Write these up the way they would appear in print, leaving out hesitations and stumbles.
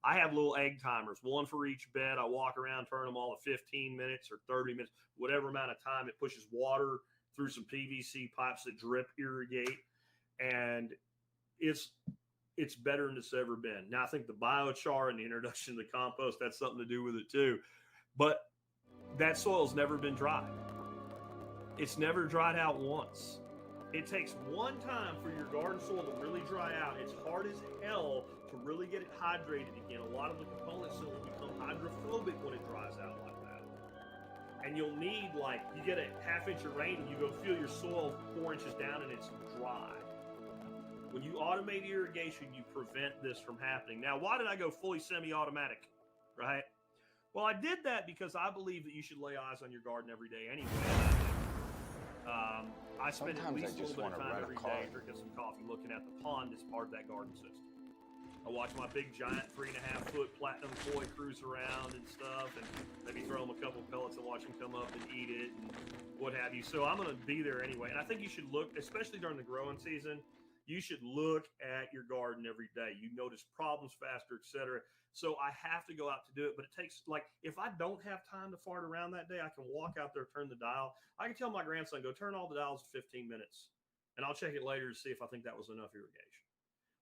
I have little egg timers, one for each bed. I walk around, turn them all at 15 minutes or 30 minutes, whatever amount of time. It pushes water through some PVC pipes that drip irrigate, and it's better than it's ever been. Now, I think the biochar and the introduction of the compost, that's something to do with it too. But that soil's never been dried. It's never dried out once. It takes one time for your garden soil to really dry out. It's hard as hell to really get it hydrated again. A lot of the components will become hydrophobic when it dries out like that. And you'll need, like, you get a half inch of rain and you go feel your soil 4 inches down and it's dry. When you automate irrigation, you prevent this from happening. Now, why did I go fully semi-automatic, right? Well, I did that because I believe that you should lay eyes on your garden every day anyway. I spend at least a little bit of time every day drinking some coffee looking at the pond as part of that garden system. I watch my big giant 3.5-foot platinum koi cruise around and stuff, and maybe throw them a couple pellets and watch them come up and eat it and what have you. So I'm going to be there anyway. And I think you should look, especially during the growing season, you should look at your garden every day. You notice problems faster, etc. So I have to go out to do it, but it takes, like, if I don't have time to fart around that day, I can walk out there, turn the dial. I can tell my grandson, go turn all the dials in 15 minutes, and I'll check it later to see if I think that was enough irrigation.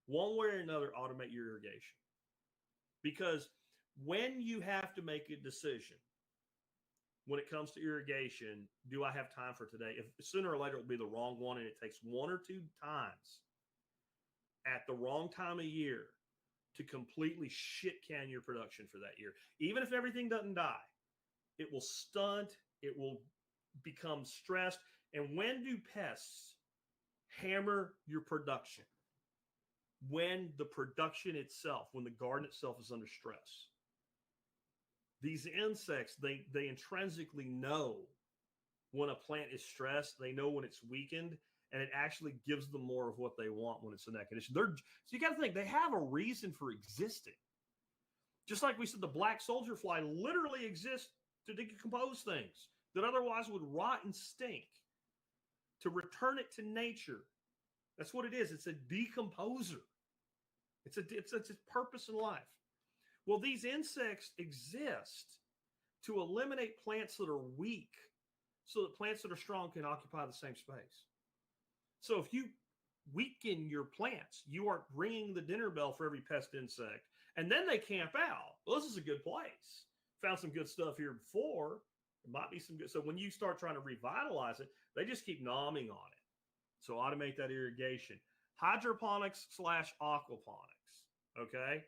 One way or another, automate your irrigation. Because when you have to make a decision, when it comes to irrigation, do I have time for today? If sooner or later it will be the wrong one, and it takes 1 or 2 times at the wrong time of year to completely shit can your production for that year. Even if everything doesn't die, it will stunt, it will become stressed. And when do pests hammer your production? When the production itself, when the garden itself is under stress. These insects, they intrinsically know when a plant is stressed. They know when it's weakened, and it actually gives them more of what they want when it's in that condition. So you got to think, they have a reason for existing. Just like we said, the black soldier fly literally exists to decompose things that otherwise would rot and stink, to return it to nature. That's what it is. It's a decomposer. It's its purpose in life. Well, these insects exist to eliminate plants that are weak so that plants that are strong can occupy the same space. So if you weaken your plants, you are ringing the dinner bell for every pest insect, and then they camp out. Well, this is a good place. Found some good stuff here before. There might be some good. So when you start trying to revitalize it, they just keep nomming on it. So automate that irrigation. Hydroponics / aquaponics. Okay.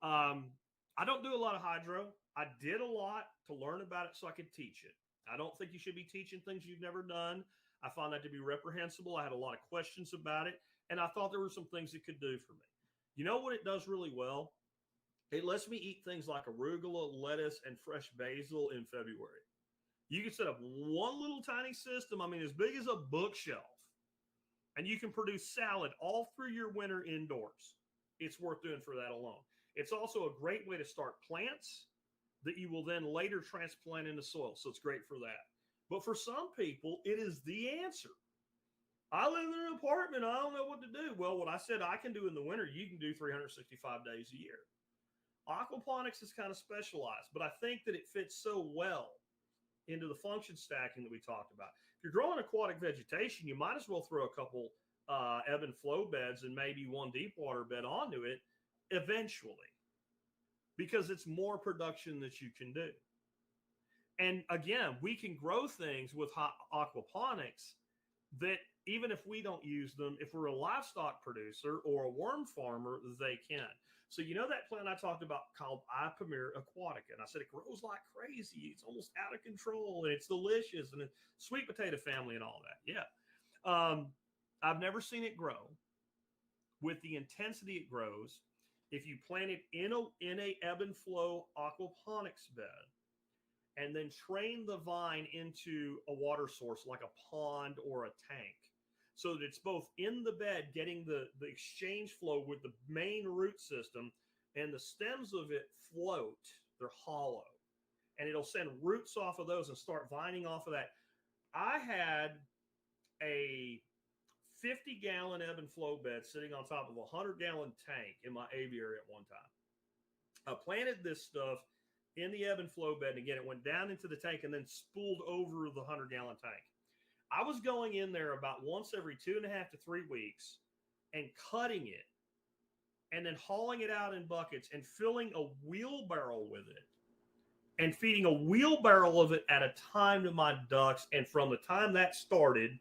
I don't do a lot of hydro. I did a lot to learn about it so I could teach it. I don't think you should be teaching things you've never done. I found that to be reprehensible. I had a lot of questions about it, and I thought there were some things it could do for me. You know what it does really well? It lets me eat things like arugula, lettuce, and fresh basil in February. You can set up one little tiny system, I mean, as big as a bookshelf, and you can produce salad all through your winter indoors. It's worth doing for that alone. It's also a great way to start plants that you will then later transplant into soil. So it's great for that. But for some people, it is the answer. I live in an apartment. I don't know what to do. Well, what I said I can do in the winter, you can do 365 days a year. Aquaponics is kind of specialized, but I think that it fits so well into the function stacking that we talked about. If you're growing aquatic vegetation, you might as well throw a couple ebb and flow beds and maybe one deep water bed onto it eventually, because it's more production that you can do. And again, we can grow things with aquaponics that even if we don't use them, if we're a livestock producer or a worm farmer, they can. So you know that plant I talked about called Ipamere aquatica, and I said it grows like crazy. It's almost out of control, and it's delicious, and it's sweet potato family and all that. Yeah. I've never seen it grow with the intensity it grows if you plant it in a ebb and flow aquaponics bed, and then train the vine into a water source like a pond or a tank, so that it's both in the bed getting the exchange flow with the main root system, and the stems of it float. They're hollow, and it'll send roots off of those and start vining off of that. I had a 50-gallon ebb and flow bed sitting on top of a 100-gallon tank in my aviary at one time. I planted this stuff in the ebb and flow bed. And again, it went down into the tank and then spooled over the 100-gallon tank. I was going in there about once every 2.5 to 3 weeks and cutting it and then hauling it out in buckets and filling a wheelbarrow with it and feeding a wheelbarrow of it at a time to my ducks. And from the time that started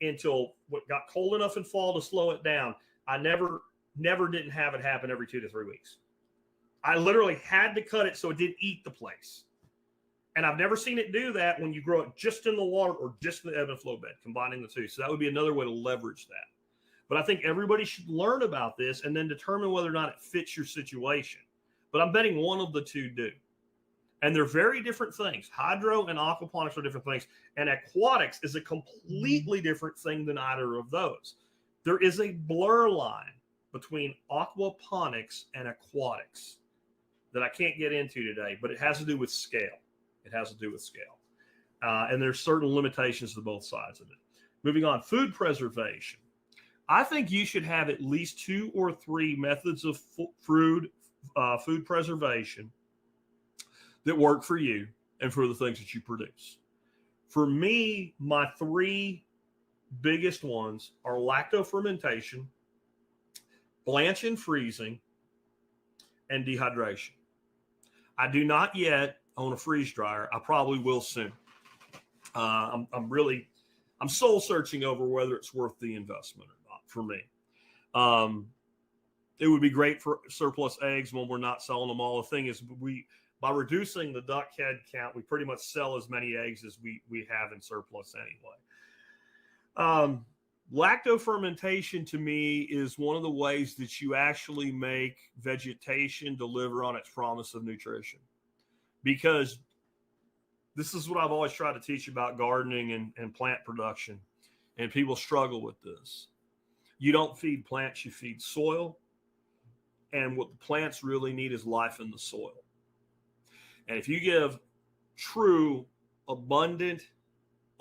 until what got cold enough in fall to slow it down, I never didn't have it happen every 2 to 3 weeks. I literally had to cut it so it didn't eat the place. And I've never seen it do that when you grow it just in the water or just in the ebb and flow bed, combining the two. So that would be another way to leverage that. But I think everybody should learn about this and then determine whether or not it fits your situation. But I'm betting one of the two do. And they're very different things. Hydro and aquaponics are different things. And aquatics is a completely different thing than either of those. There is a blur line between aquaponics and aquatics that I can't get into today, but it has to do with scale. It has to do with scale. And there's certain limitations to both sides of it. Moving on, food preservation. I think you should have at least 2 or 3 methods of food preservation that work for you and for the things that you produce. For me, my 3 biggest ones are lacto-fermentation, blanch and freezing, and dehydration. I do not yet own a freeze dryer. I probably will soon. I'm soul searching over whether it's worth the investment or not for me. It would be great for surplus eggs when we're not selling them all. The thing is, by reducing the duck head count, we pretty much sell as many eggs as we have in surplus anyway. Lacto-fermentation to me is one of the ways that you actually make vegetation deliver on its promise of nutrition. Because this is what I've always tried to teach about gardening and plant production. And people struggle with this. You don't feed plants, you feed soil. And what the plants really need is life in the soil. And if you give true, abundant,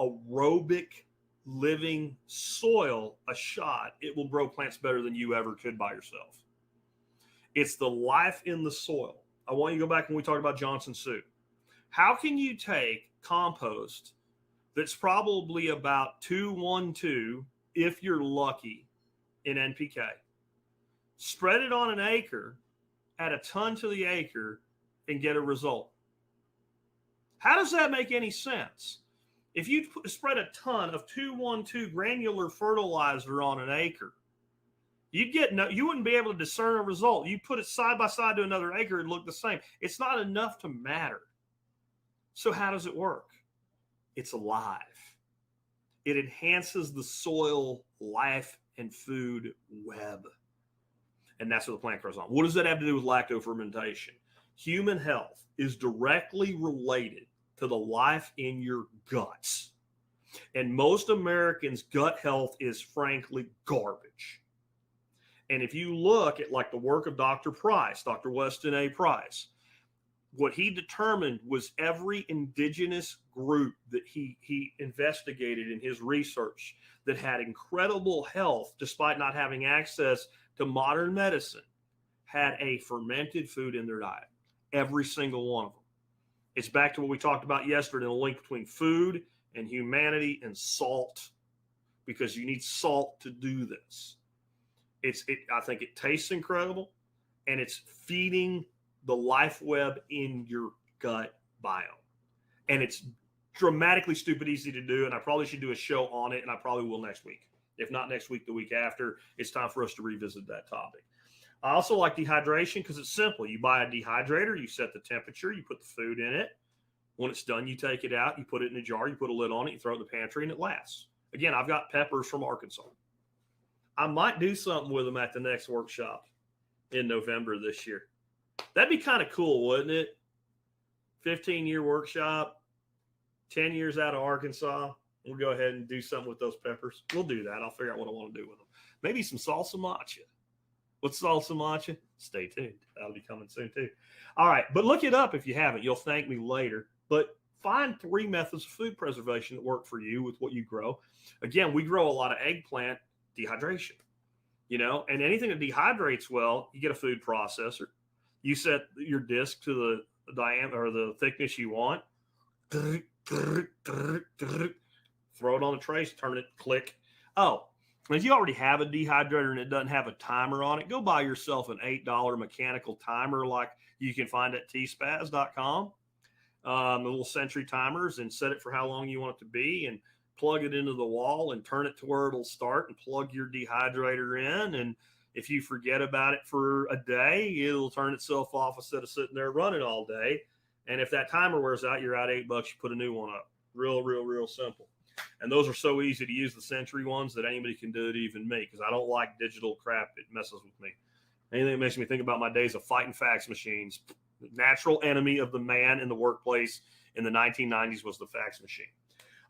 aerobic, living soil a shot, it will grow plants better than you ever could by yourself. It's the life in the soil. I want you to go back when we talked about Johnson soup. How can you take compost that's probably about 2-1-2, if you're lucky, in NPK, spread it on an acre, add a ton to the acre, and get a result? How does that make any sense? If you spread a ton of 2-1-2 granular fertilizer on an acre, you wouldn't be able to discern a result. You put it side by side to another acre, it'd look the same. It's not enough to matter. So how does it work? It's alive. It enhances the soil life and food web. And that's what the plant grows on. What does that have to do with lacto-fermentation? Human health is directly related to the life in your guts. And most Americans' gut health is frankly garbage. And if you look at like the work of Dr. Price, Dr. Weston A. Price, what he determined was every indigenous group that he investigated in his research that had incredible health despite not having access to modern medicine had a fermented food in their diet. Every single one of them. It's back to what we talked about yesterday, the link between food and humanity and salt, because you need salt to do this. I think it tastes incredible, and it's feeding the life web in your gut biome. And it's dramatically stupid easy to do, and I probably should do a show on it, and I probably will next week. If not next week, the week after. It's time for us to revisit that topic. I also like dehydration because it's simple. You buy a dehydrator, you set the temperature, you put the food in it. When it's done, you take it out, you put it in a jar, you put a lid on it, you throw it in the pantry, and it lasts. Again, I've got peppers from Arkansas. I might do something with them at the next workshop in November this year. That'd be kind of cool, wouldn't it? 15-year workshop, 10 years out of Arkansas. We'll go ahead and do something with those peppers. We'll do that. I'll figure out what I want to do with them. Maybe some salsa matcha. What's salsa matcha? Stay tuned. That'll be coming soon too. All right, but look it up if you haven't. You'll thank me later. But find 3 methods of food preservation that work for you with what you grow. Again, we grow a lot of eggplant dehydration, and anything that dehydrates well, you get a food processor. You set your disc to the diameter or the thickness you want. Throw it on the trace, turn it, click. Oh, if you already have a dehydrator and it doesn't have a timer on it, go buy yourself an $8 mechanical timer like you can find at tspaz.com. The little Sentry timers, and set it for how long you want it to be, and plug it into the wall and turn it to where it'll start, and plug your dehydrator in. And if you forget about it for a day, it'll turn itself off instead of sitting there running all day. And if that timer wears out, you're out $8. You put a new one up. Real simple. And those are so easy to use, the Sentry ones, that anybody can do it, even me, because I don't like digital crap. It messes with me. Anything that makes me think about my days of fighting fax machines. The natural enemy of the man in the workplace in the 1990s was the fax machine.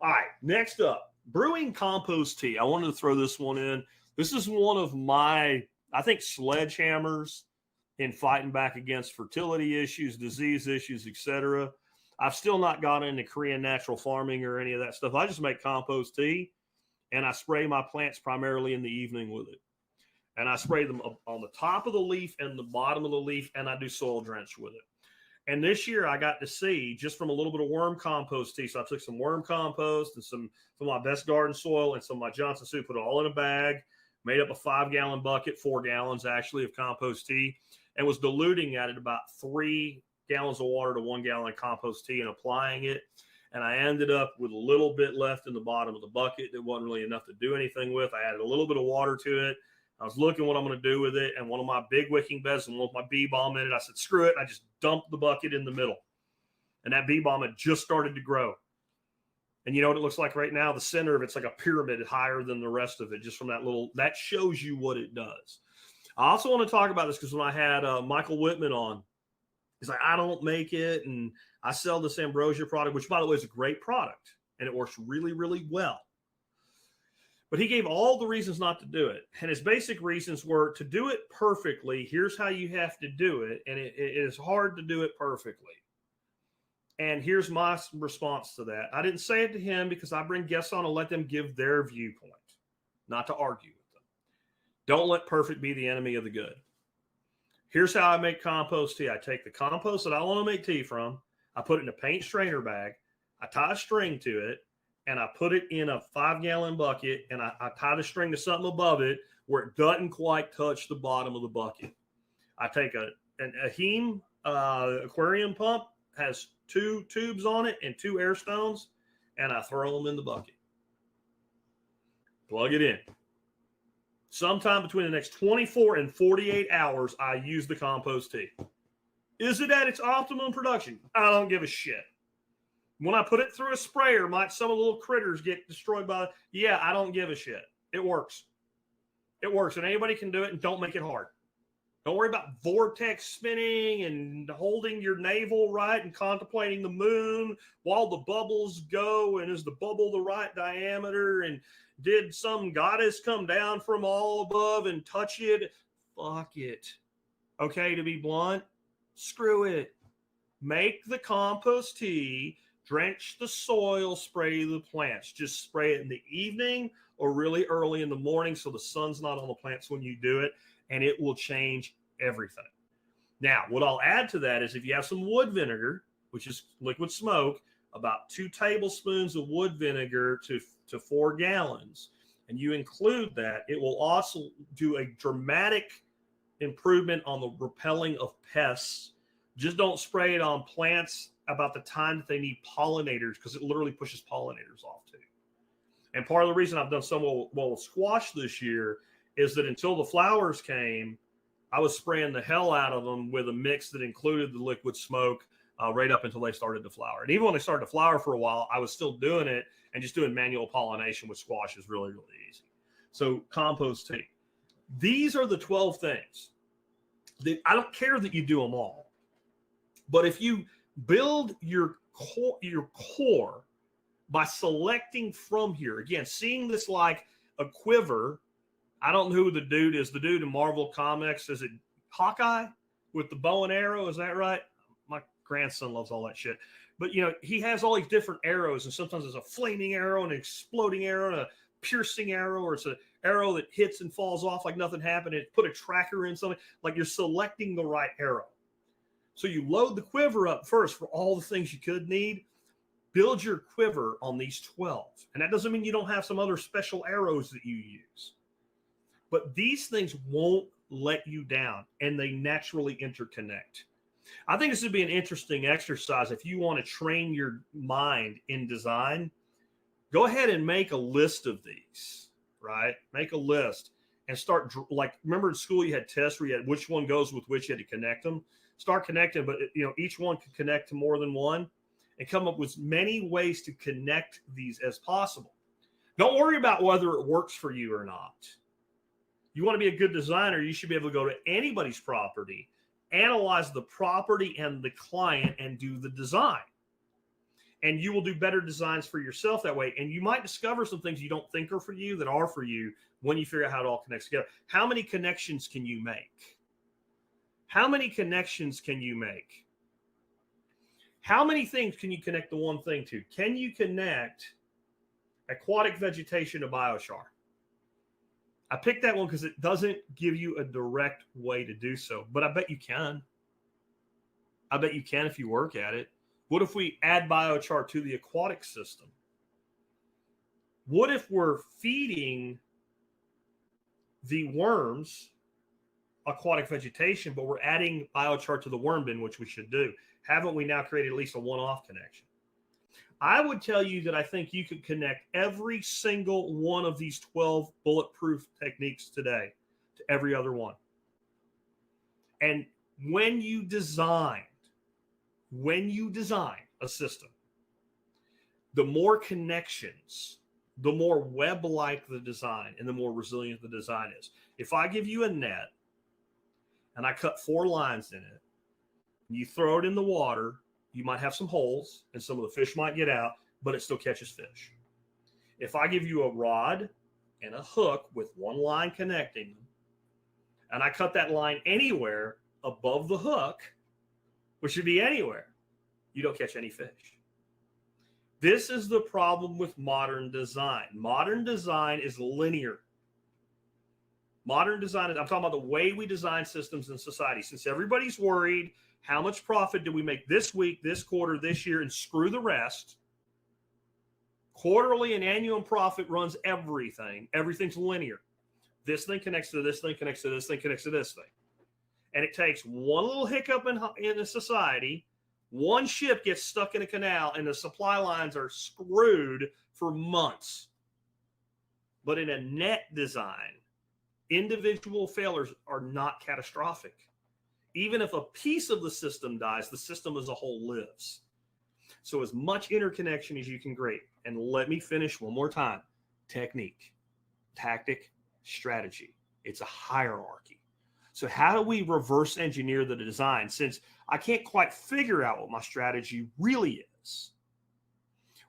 All right, next up, brewing compost tea. I wanted to throw this one in. This is one of my, I think, sledgehammers in fighting back against fertility issues, disease issues, etc. I've still not gotten into Korean natural farming or any of that stuff. I just make compost tea, and I spray my plants primarily in the evening with it. And I spray them on the top of the leaf and the bottom of the leaf, and I do soil drench with it. And this year I got to see, just from a little bit of worm compost tea, so I took some worm compost and some of my best garden soil and some of my Johnson soup, put it all in a bag, made up a 5-gallon bucket, 4 gallons actually of compost tea, and was diluting at it about 3 gallons of water to 1 gallon of compost tea and applying it. And I ended up with a little bit left in the bottom of the bucket that wasn't really enough to do anything with. I added a little bit of water to it. I was looking what I'm going to do with it, and one of my big wicking beds and one with my bee balm in it, I said, screw it. I just dumped the bucket in the middle. And that bee balm had just started to grow. And you know what it looks like right now? The center of it's like a pyramid higher than the rest of it, just from that little, that shows you what it does. I also want to talk about this because when I had Michael Whitman on, he's like, I don't make it, and I sell this ambrosia product, which, by the way, is a great product, and it works really well. But he gave all the reasons not to do it. And his basic reasons were, to do it perfectly, here's how you have to do it. And it is hard to do it perfectly. And here's my response to that. I didn't say it to him because I bring guests on and let them give their viewpoint, not to argue with them. Don't let perfect be the enemy of the good. Here's how I make compost tea. I take the compost that I want to make tea from. I put it in a paint strainer bag. I tie a string to it. And I put it in a 5-gallon bucket, and I tie the string to something above it where it doesn't quite touch the bottom of the bucket. I take a Heme aquarium pump, has 2 tubes on it and 2 air stones, and I throw them in the bucket. Plug it in. Sometime between the next 24 and 48 hours, I use the compost tea. Is it at its optimum production? I don't give a shit. When I put it through a sprayer, might some of the little critters get destroyed by it? Yeah, I don't give a shit. It works. It works, and anybody can do it, and don't make it hard. Don't worry about vortex spinning and holding your navel right and contemplating the moon while the bubbles go, and is the bubble the right diameter, and did some goddess come down from all above and touch it? Fuck it. Okay, to be blunt, screw it. Make the compost tea, drench the soil, spray the plants. Just spray it in the evening or really early in the morning so the sun's not on the plants when you do it, and it will change everything. Now, what I'll add to that is if you have some wood vinegar, which is liquid smoke, about 2 tablespoons of wood vinegar to 4 gallons, and you include that, it will also do a dramatic improvement on the repelling of pests. Just don't spray it on plants about the time that they need pollinators, because it literally pushes pollinators off too. And part of the reason I've done so well with squash this year is that until the flowers came, I was spraying the hell out of them with a mix that included the liquid smoke right up until they started to flower. And even when they started to flower for a while, I was still doing it, and just doing manual pollination with squash is really easy. So compost tea. These are the 12 things. I don't care that you do them all, but if you build your core by selecting from here, again, seeing this like a quiver. I don't know who the dude is. The dude in Marvel Comics, is it Hawkeye with the bow and arrow? Is that right? My grandson loves all that shit. But, you know, he has all these different arrows, and sometimes it's a flaming arrow, an exploding arrow, and a piercing arrow, or it's an arrow that hits and falls off like nothing happened. It put a tracker in something. Like, you're selecting the right arrow. So you load the quiver up first for all the things you could need. Build your quiver on these 12. And that doesn't mean you don't have some other special arrows that you use. But these things won't let you down, and they naturally interconnect. I think this would be an interesting exercise if you want to train your mind in design. Go ahead and make a list of these, right? Make a list and start, like, remember in school you had tests where you had which one goes with which, you had to connect them. Start connecting, but each one can connect to more than one, and come up with many ways to connect these as possible. Don't worry about whether it works for you or not. You want to be a good designer, you should be able to go to anybody's property, analyze the property and the client, and do the design. And you will do better designs for yourself that way. And you might discover some things you don't think are for you that are for you when you figure out how it all connects together. How many connections can you make? How many connections can you make? How many things can you connect the one thing to? Can you connect aquatic vegetation to biochar? I picked that one because it doesn't give you a direct way to do so, but I bet you can. I bet you can if you work at it. What if we add biochar to the aquatic system? What if we're feeding the worms aquatic vegetation, but we're adding biochar to the worm bin, which we should do? Haven't we now created at least a one-off connection? I would tell you that I think you could connect every single one of these 12 bulletproof techniques today to every other one. And when you design a system, the more connections, the more web-like the design and the more resilient the design is. If I give you a net and I cut 4 lines in it, and you throw it in the water, you might have some holes and some of the fish might get out, but it still catches fish. If I give you a rod and a hook with one line connecting them, and I cut that line anywhere above the hook, which should be anywhere, you don't catch any fish. This is the problem with modern design. Modern design is linear. Modern design, I'm talking about the way we design systems in society. Since everybody's worried, how much profit do we make this week, this quarter, this year, and screw the rest? Quarterly and annual profit runs everything. Everything's linear. This thing connects to this thing, connects to this thing, connects to this thing. And it takes one little hiccup in a society, one ship gets stuck in a canal, and the supply lines are screwed for months. But in a net design, individual failures are not catastrophic. Even if a piece of the system dies, the system as a whole lives. So as much interconnection as you can create. And let me finish one more time. Technique, tactic, strategy. It's a hierarchy. So how do we reverse engineer the design? Since I can't quite figure out what my strategy really is.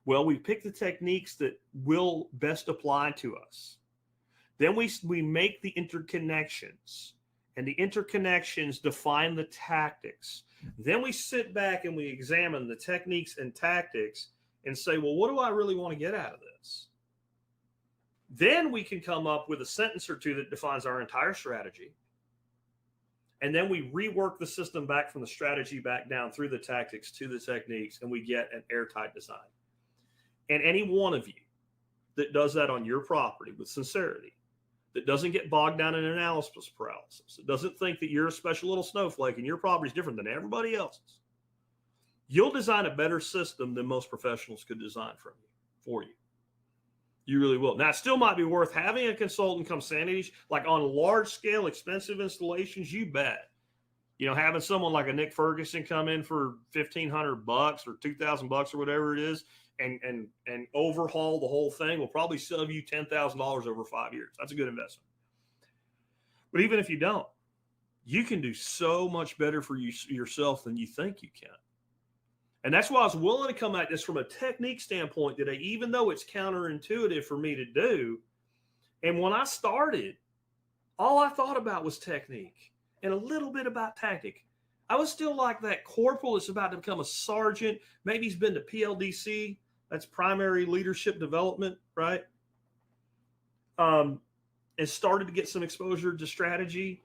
Well, we pick the techniques that will best apply to us. Then we make the interconnections. And the interconnections define the tactics. Then we sit back and we examine the techniques and tactics and say, well, what do I really want to get out of this? Then we can come up with a sentence or two that defines our entire strategy. And then we rework the system back from the strategy back down through the tactics to the techniques, and we get an airtight design. And any one of you that does that on your property with sincerity, that doesn't get bogged down in analysis paralysis, that doesn't think that you're a special little snowflake and your property is different than everybody else's, you'll design a better system than most professionals could design for you. You really will. Now, it still might be worth having a consultant come sanity, like on large scale, expensive installations, you bet. Having someone like a Nick Ferguson come in for $1,500 or $2,000 or whatever it is, and overhaul the whole thing will probably save you $10,000 over 5 years. That's a good investment. But even if you don't, you can do so much better for yourself than you think you can. And that's why I was willing to come at this from a technique standpoint today, even though it's counterintuitive for me to do. And when I started, all I thought about was technique and a little bit about tactic. I was still like that corporal that's about to become a sergeant. Maybe he's been to PLDC. That's primary leadership development, right? And started to get some exposure to strategy.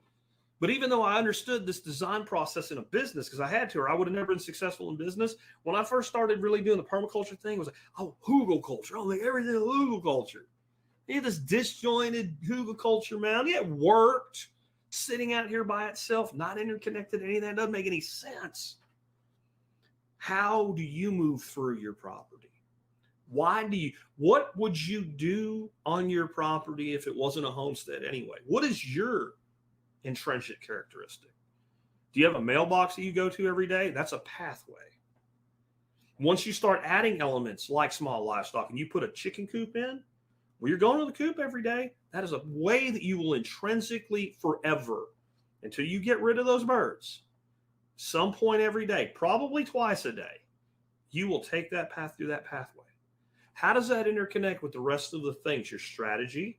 But even though I understood this design process in a business, because I had to, or I would have never been successful in business, when I first started really doing the permaculture thing, it was like, oh, hugelculture. Oh, like everything hugelculture. You had this disjointed hugelculture mound. It worked. Sitting out here by itself, not interconnected to anything, doesn't make any sense. How do you move through your property? What would you do on your property if it wasn't a homestead anyway? What is your intrinsic characteristic? Do you have a mailbox that you go to every day? That's a pathway. Once you start adding elements like small livestock and you put a chicken coop in, well, you're going to the coop every day. That is a way that you will intrinsically forever, until you get rid of those birds, some point every day, probably twice a day, you will take that path through that pathway. How does that interconnect with the rest of the things, your strategy?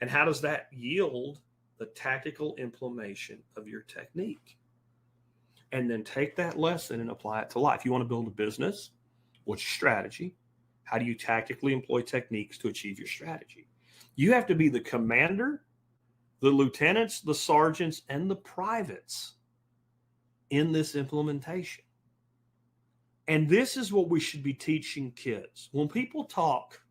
And how does that yield the tactical implementation of your technique? And then take that lesson and apply it to life. You want to build a business? What's your strategy? How do you tactically employ techniques to achieve your strategy? You have to be the commander, the lieutenants, the sergeants, and the privates in this implementation. And this is what we should be teaching kids. When people talk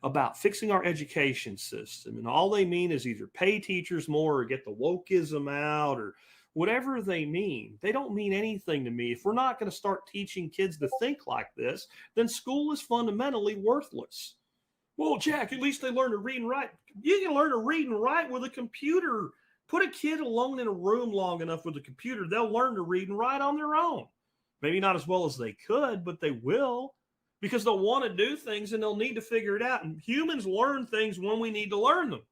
about fixing our education system, and all they mean is either pay teachers more or get the wokeism out or whatever they mean, they don't mean anything to me. If we're not going to start teaching kids to think like this, then school is fundamentally worthless. Well, Jack, at least they learn to read and write. You can learn to read and write with a computer. Put a kid alone in a room long enough with a computer, they'll learn to read and write on their own. Maybe not as well as they could, but they will, because they'll want to do things and they'll need to figure it out. And humans learn things when we need to learn them.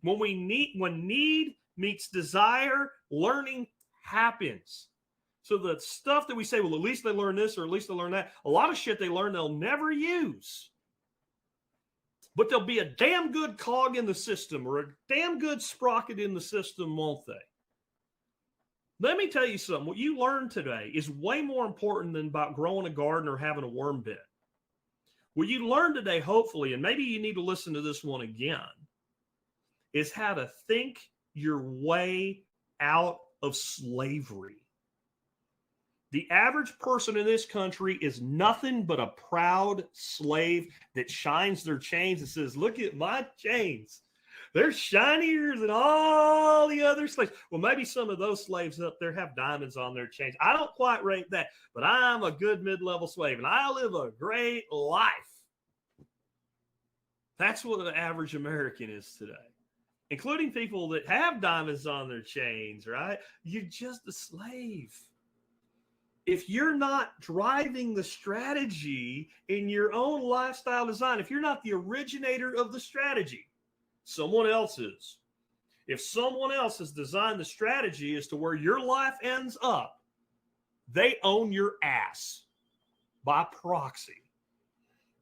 When need meets desire, learning happens. So the stuff that we say, well, at least they learn this or at least they learn that, a lot of shit they learn they'll never use. But they'll be a damn good cog in the system or a damn good sprocket in the system, won't they? Let me tell you something. What you learned today is way more important than about growing a garden or having a worm bin. What you learned today, hopefully, and maybe you need to listen to this one again, is how to think your way out of slavery. The average person in this country is nothing but a proud slave that shines their chains and says, look at my chains. They're shinier than all the other slaves. Well, maybe some of those slaves up there have diamonds on their chains. I don't quite rate that, but I'm a good mid-level slave, and I live a great life. That's what the average American is today, including people that have diamonds on their chains, right? You're just a slave. If you're not driving the strategy in your own lifestyle design, if you're not the originator of the strategy, someone else is. If someone else has designed the strategy as to where your life ends up, they own your ass by proxy.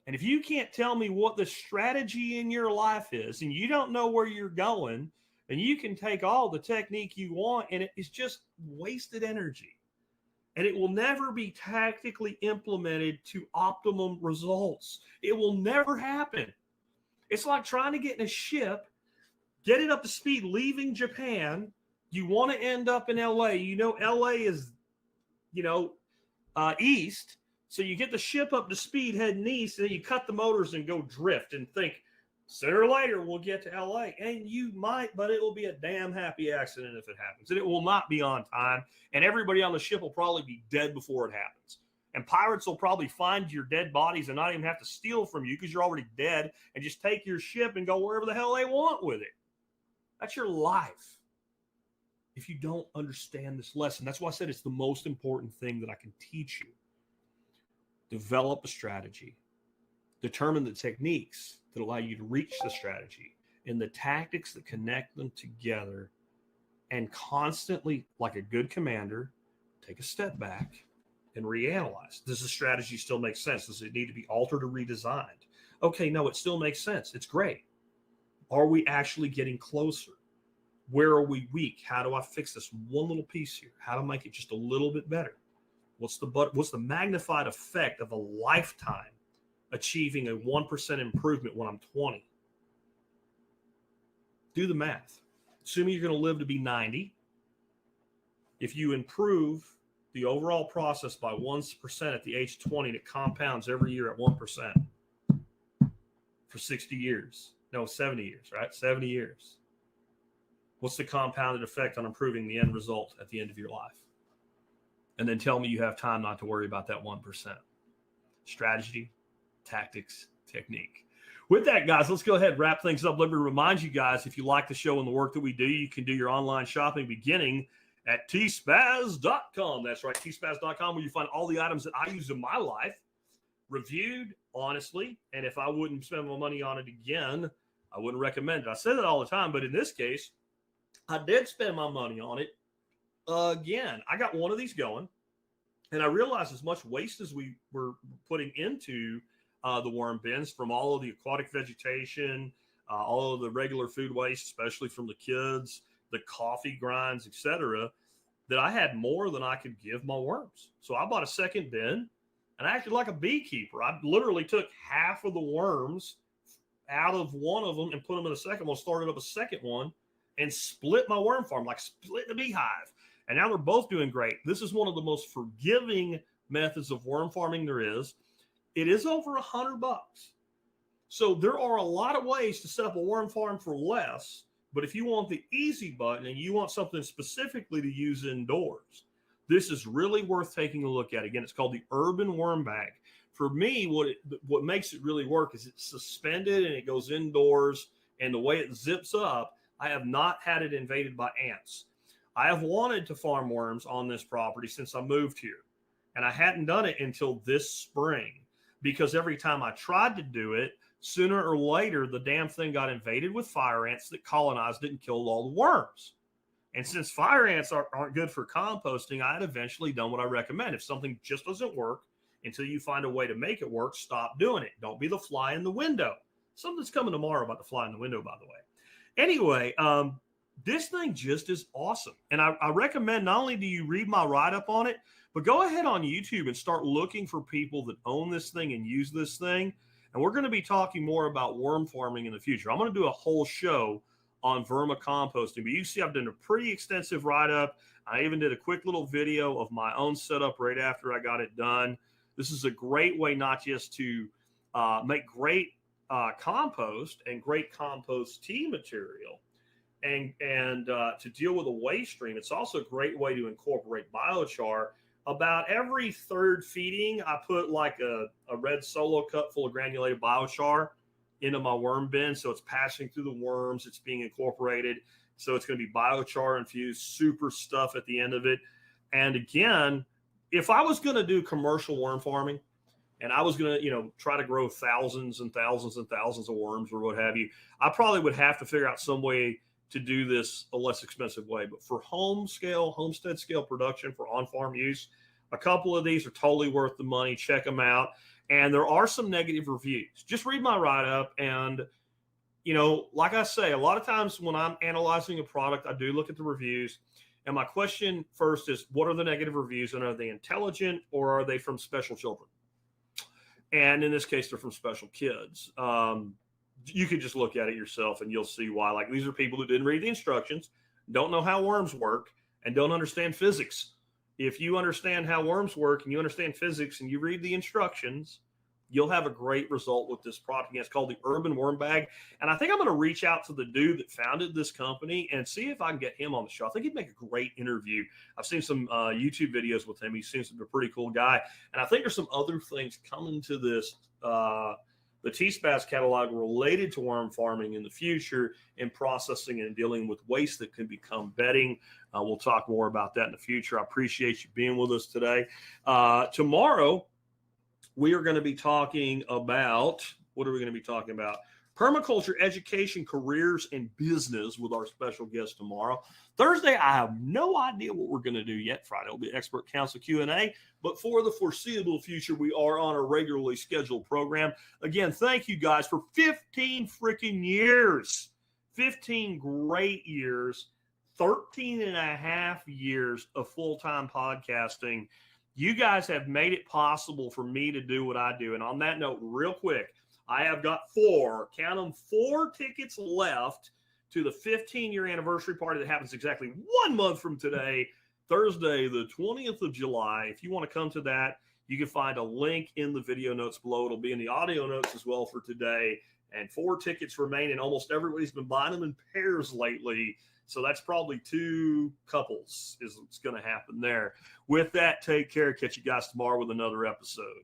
And if you can't tell me what the strategy in your life is, and you don't know where you're going, and you can take all the technique you want, and it's just wasted energy. And it will never be tactically implemented to optimum results. It will never happen. It's like trying to get in a ship, get it up to speed, leaving Japan. You want to end up in LA. You know, LA is, east. So you get the ship up to speed heading east, and then you cut the motors and go drift and think, sooner or later we'll get to LA. And you might, but it will be a damn happy accident if it happens. And it will not be on time. And everybody on the ship will probably be dead before it happens. And pirates will probably find your dead bodies and not even have to steal from you because you're already dead, and just take your ship and go wherever the hell they want with it. That's your life. If you don't understand this lesson, that's why I said it's the most important thing that I can teach you. Develop a strategy. Determine the techniques that allow you to reach the strategy and the tactics that connect them together, and constantly, like a good commander, take a step back and reanalyze. Does the strategy still make sense? Does it need to be altered or redesigned? Okay, no, it still makes sense. It's great. Are we actually getting closer? Where are we weak? How do I fix this one little piece here? How to make it just a little bit better? What's the magnified effect of a lifetime achieving a 1% improvement when I'm 20? Do the math. assuming you're going to live to be 90, if you improve the overall process by 1% at the age of 20, and it compounds every year at 1% for 60 years. No, 70 years, right? 70 years. What's the compounded effect on improving the end result at the end of your life? And then tell me you have time not to worry about that 1%. Strategy, tactics, technique. With that, guys, let's go ahead and wrap things up. Let me remind you guys, if you like the show and the work that we do, you can do your online shopping beginning at tspaz.com. That's right, tspaz.com, where you find all the items that I use in my life, reviewed honestly. And if I wouldn't spend my money on it again, I wouldn't recommend it. I say that all the time, but in this case, I did spend my money on it again. I got one of these going, and I realized as much waste as we were putting into the worm bins from all of the aquatic vegetation, all of the regular food waste, especially from the kids, the coffee grinds, etc., that I had more than I could give my worms. So I bought a second bin, and I acted like a beekeeper. I literally took half of the worms out of one of them and put them in the second one, started up a second one, and split my worm farm, like split the beehive. And now they're both doing great. This is one of the most forgiving methods of worm farming there is. It is over $100. So there are a lot of ways to set up a worm farm for less. But if you want the easy button and you want something specifically to use indoors, this is really worth taking a look at. Again, it's called the Urban Worm Bag. For me, what makes it really work is it's suspended and it goes indoors. And the way it zips up, I have not had it invaded by ants. I have wanted to farm worms on this property since I moved here. And I hadn't done it until this spring, because every time I tried to do it, sooner or later, the damn thing got invaded with fire ants that colonized it and killed all the worms. And since fire ants aren't good for composting, I had eventually done what I recommend. If something just doesn't work, until you find a way to make it work, stop doing it. Don't be the fly in the window. Something's coming tomorrow about the fly in the window, by the way. Anyway, this thing just is awesome. And I recommend not only do you read my write-up on it, but go ahead on YouTube and start looking for people that own this thing and use this thing. And we're going to be talking more about worm farming in the future. I'm going to do a whole show on vermicomposting. But you see, I've done a pretty extensive write-up. I even did a quick little video of my own setup right after I got it done. This is a great way not just to make great compost and great compost tea material and to deal with a waste stream. It's also a great way to incorporate biochar. About every third feeding, I put like a red Solo cup full of granulated biochar into my worm bin. So it's passing through the worms. It's being incorporated. So it's going to be biochar infused, super stuff at the end of it. And again, if I was going to do commercial worm farming and I was going to, try to grow thousands and thousands and thousands of worms or what have you, I probably would have to figure out some way to do this a less expensive way. But for homestead scale production for on-farm use, a couple of these are totally worth the money. Check them out. And there are some negative reviews. Just read my write-up. And, like I say, a lot of times when I'm analyzing a product, I do look at the reviews. And my question first is, what are the negative reviews? And are they intelligent or are they from special children? And in this case, they're from special kids. You can just look at it yourself and you'll see why. Like, these are people who didn't read the instructions, don't know how worms work, and don't understand physics. If you understand how worms work and you understand physics and you read the instructions, you'll have a great result with this product. It's called the Urban Worm Bag. And I think I'm going to reach out to the dude that founded this company and see if I can get him on the show. I think he'd make a great interview. I've seen some YouTube videos with him. He seems to be a pretty cool guy. And I think there's some other things coming to this, the T-Spaz catalog related to worm farming in the future, in processing and dealing with waste that can become bedding. We'll talk more about that in the future. I appreciate you being with us today. Tomorrow, we are going to be talking about, what are we going to be talking about? Permaculture education, careers, and business with our special guest tomorrow. Thursday, I have no idea what we're going to do yet. Friday will be expert council Q&A. But for the foreseeable future, we are on a regularly scheduled program. Again, thank you guys for 15 freaking years. 15 great years. 13 and a half years of full-time podcasting. You guys have made it possible for me to do what I do. And on that note, real quick, I have got 4 tickets left to the 15-year anniversary party that happens exactly 1 month from today, Thursday, the 20th of July. If you want to come to that, you can find a link in the video notes below. It'll be in the audio notes as well for today. And 4 tickets remain, and almost everybody's been buying them in pairs lately. So that's probably 2 couples is what's going to happen there. With that, take care. Catch you guys tomorrow with another episode.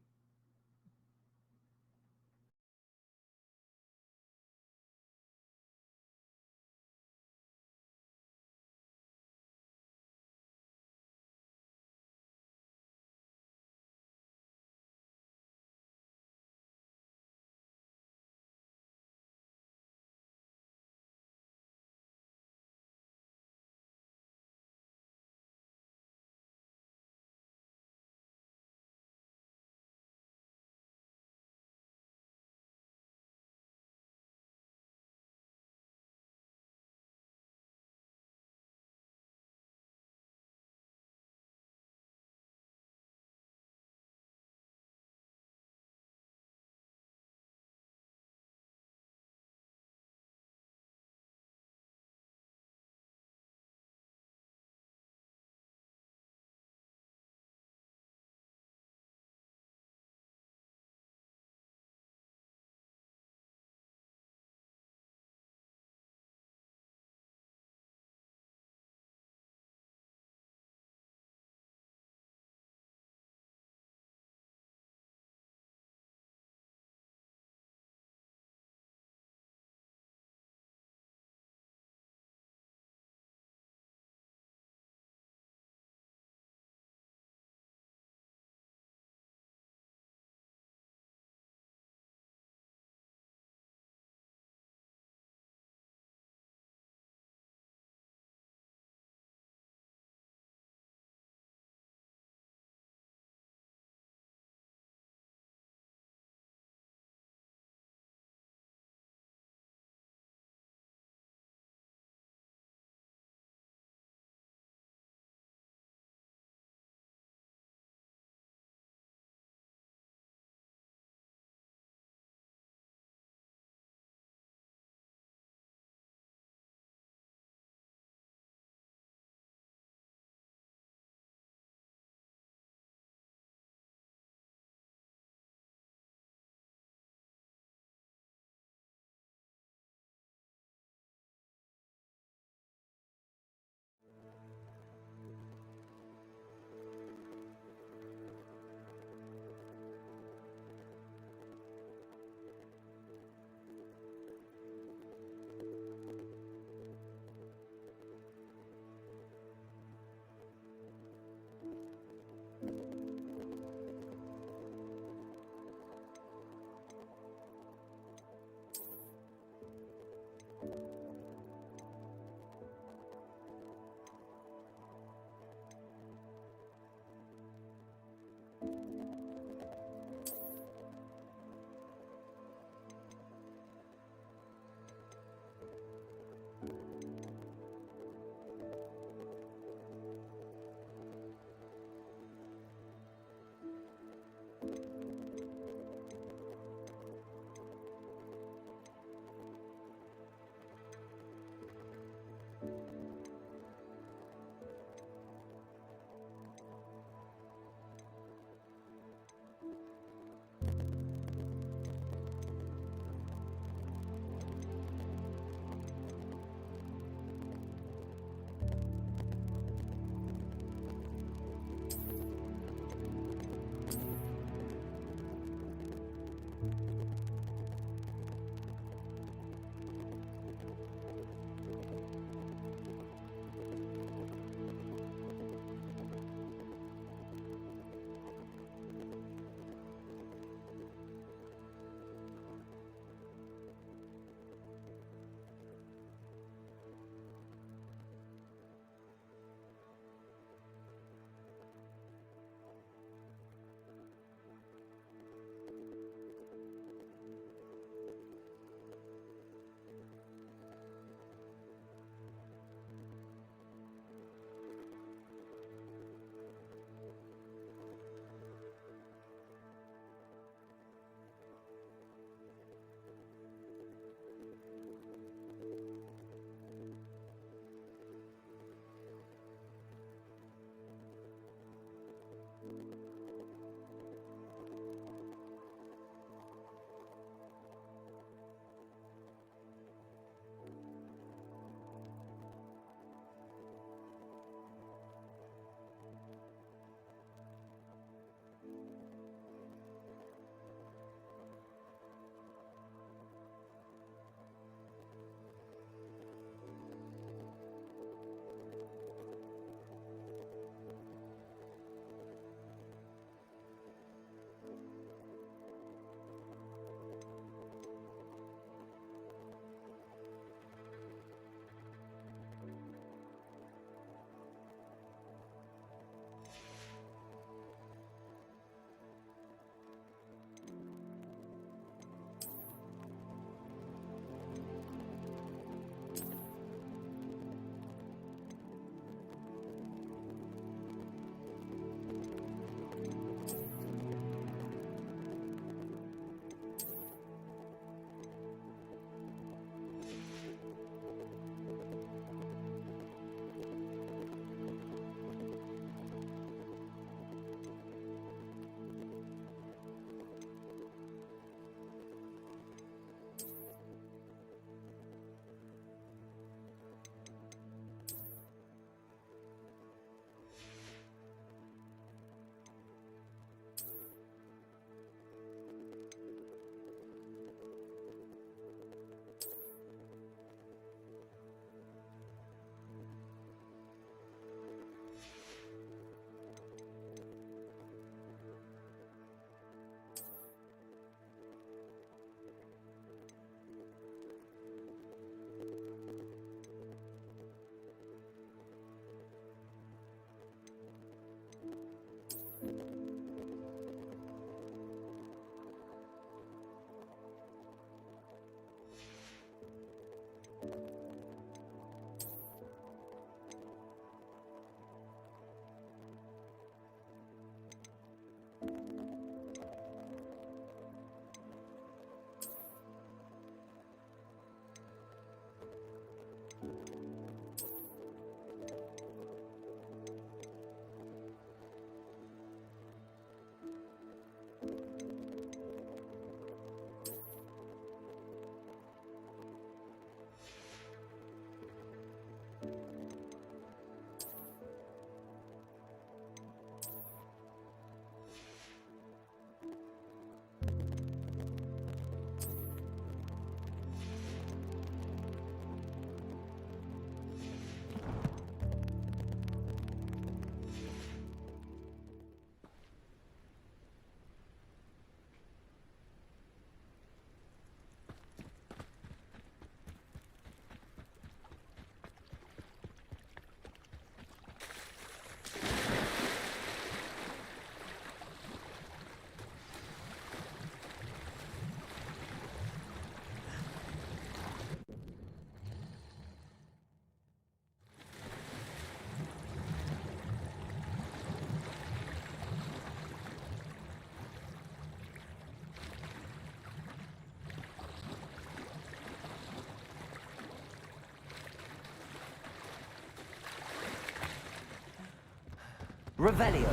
Revelio.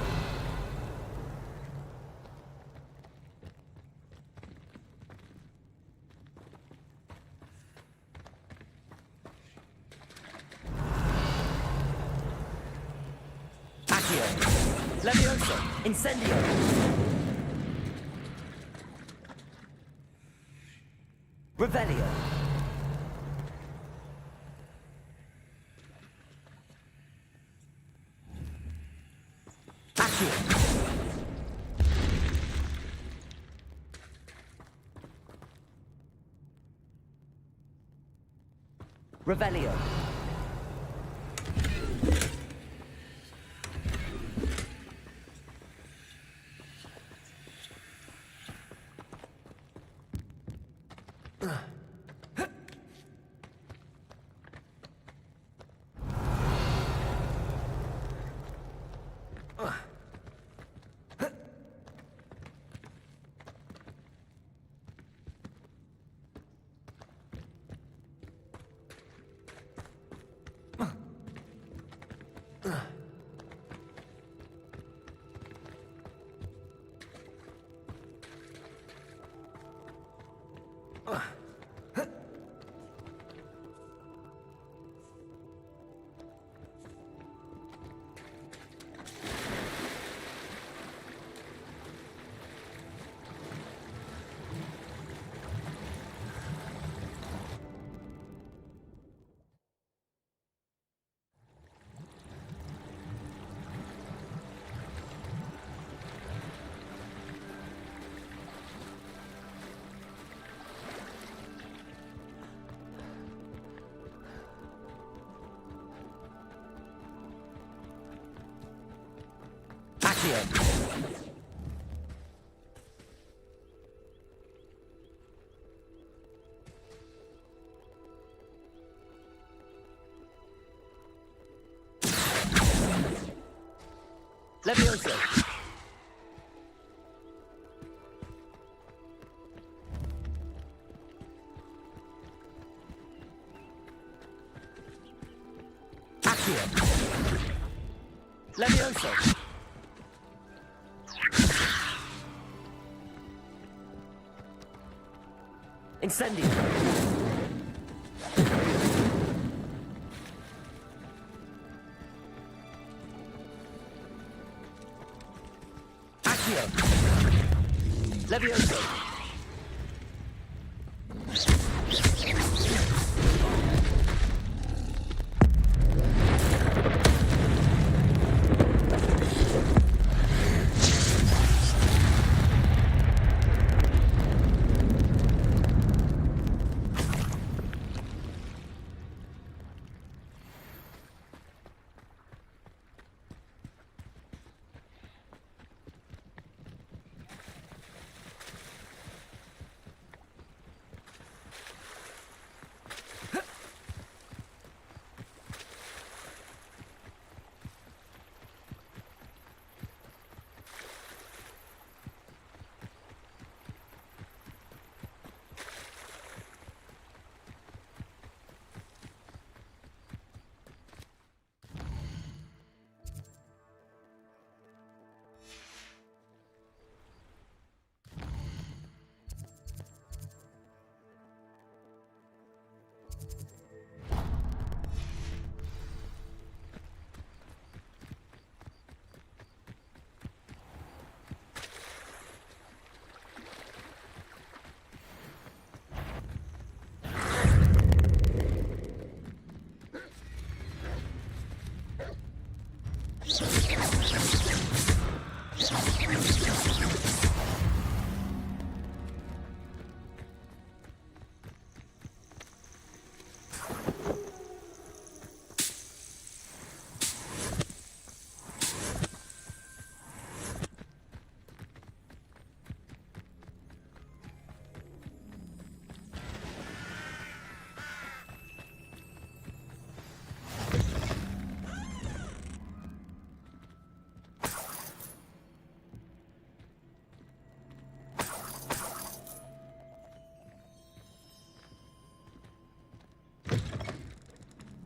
Accio. Levioso. Incendio. Revelio. Accio. Revelio. Accio. Levioso. Accio. Levioso. Incendio. Accio. Levioso.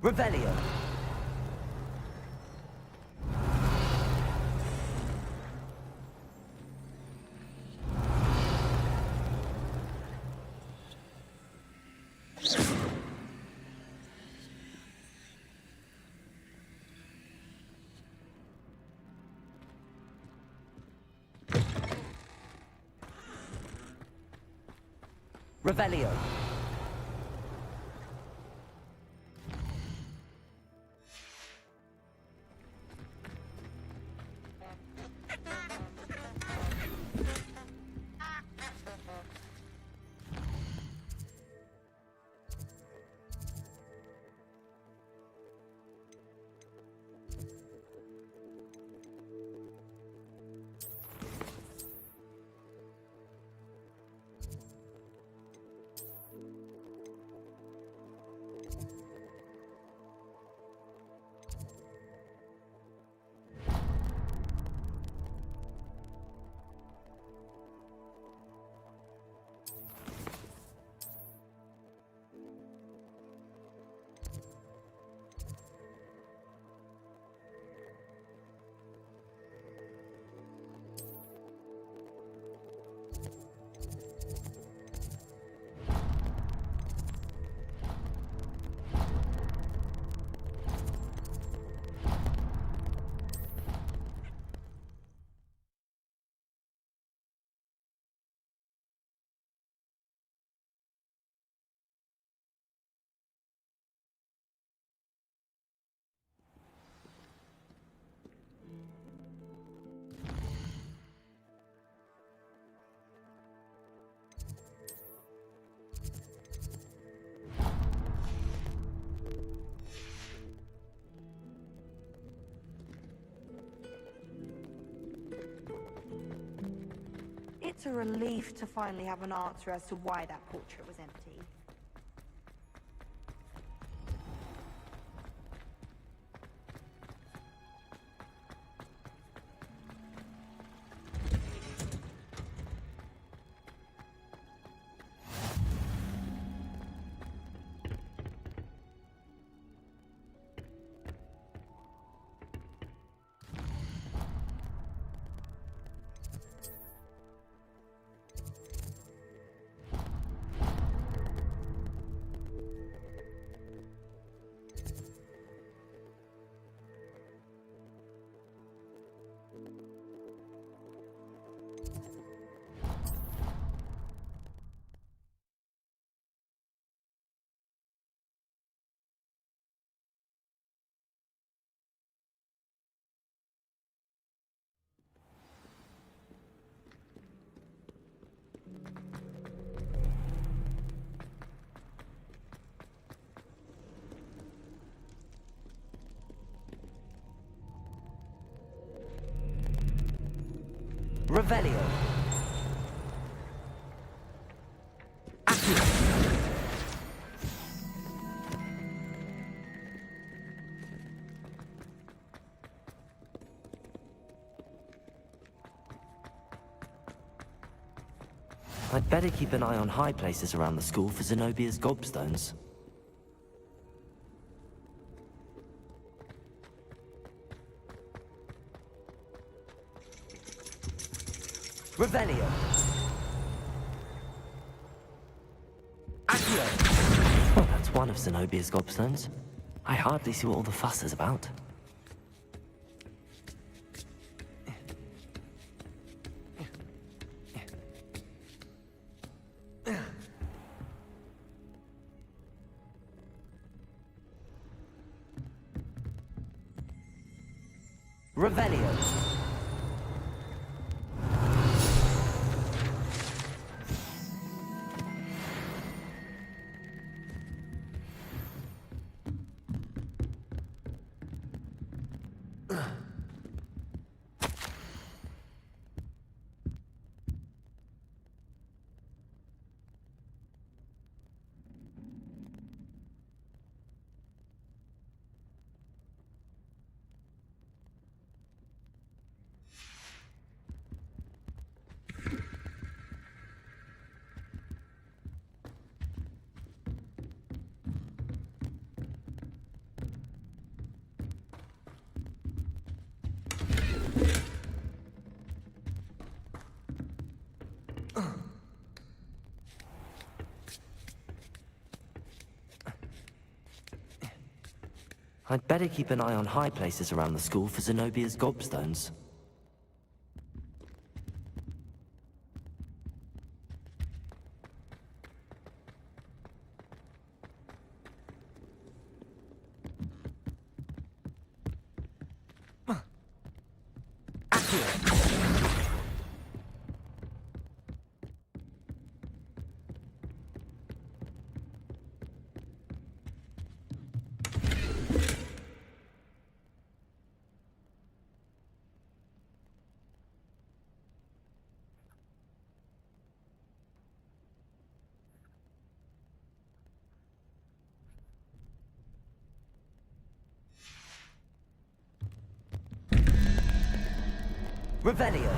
Revelio. Revelio. It's a relief to finally have an answer as to why that portrait was empty. Revelio. Accio. I'd better keep an eye on high places around the school for Zenobia's gobstones. Revelio. Accio. Oh, that's one of Zenobia's gobstones. I hardly see what all the fuss is about. Revelio. I'd better keep an eye on high places around the school for Zenobia's gobstones. Revelio.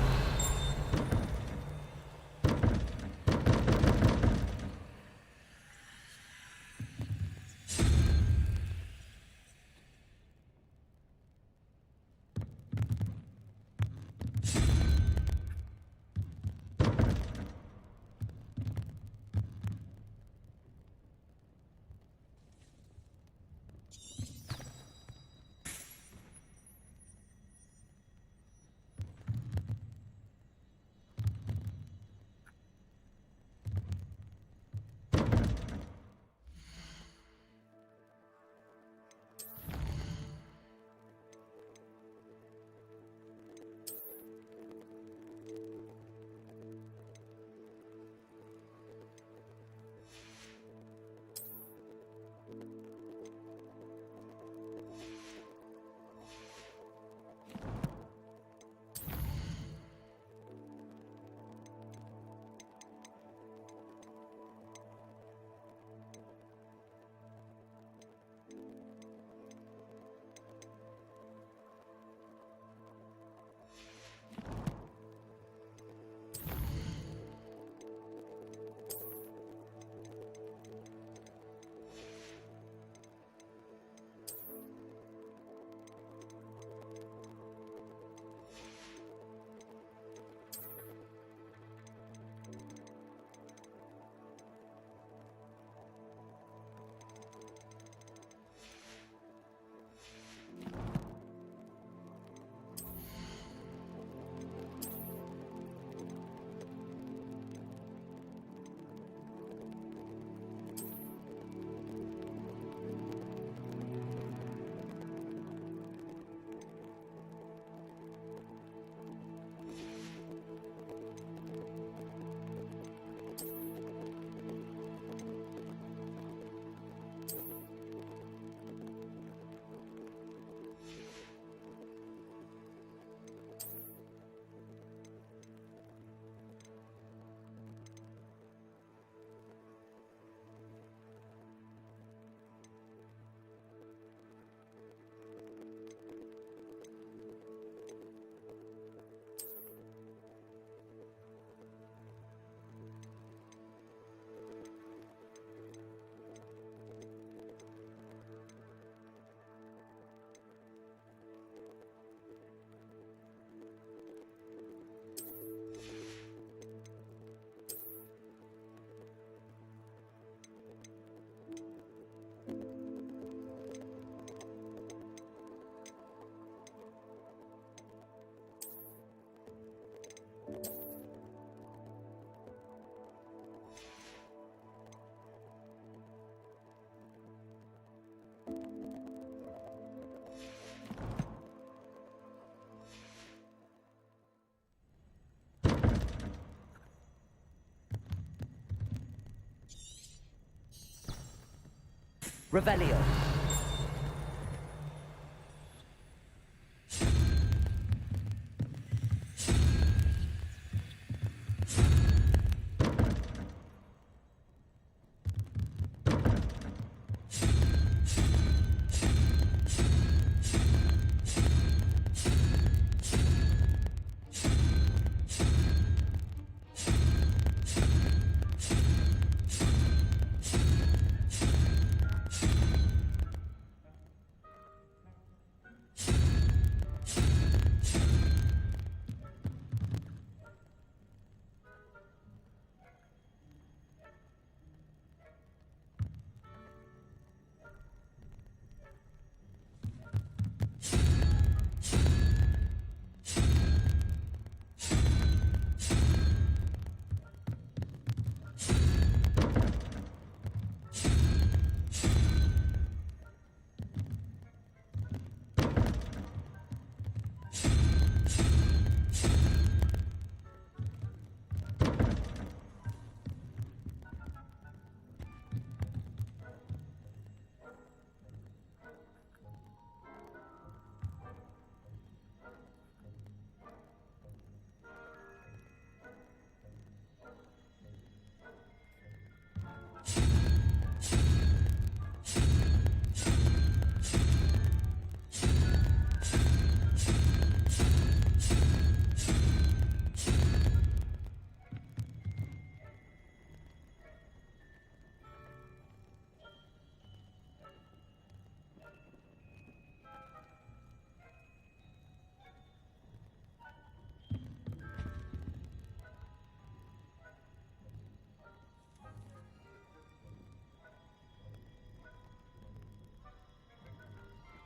Revelio.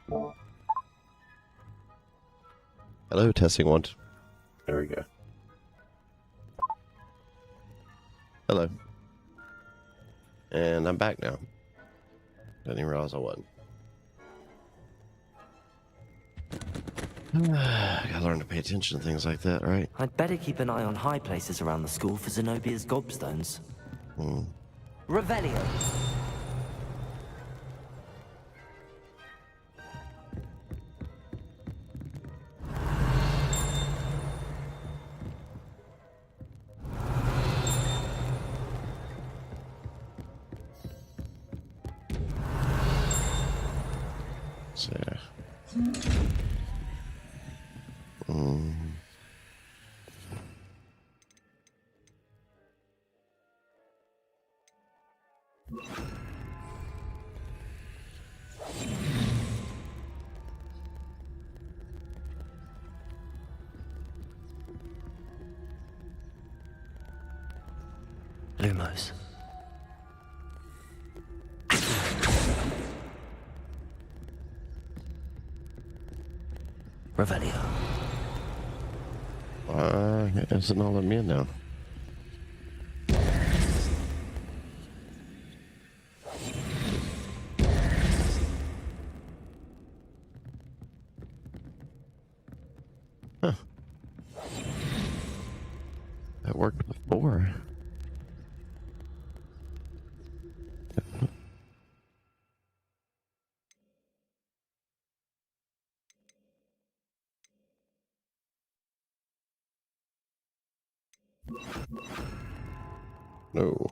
Hello, testing one. There we go. Hello. And I'm back now. Didn't even realize I wasn't. Gotta learn to pay attention to things like that, right? I'd better keep an eye on high places around the school for Zenobia's gobstones. Revelio. So, Lumos. Revelio. it's not letting me in now. Huh. That worked before. No.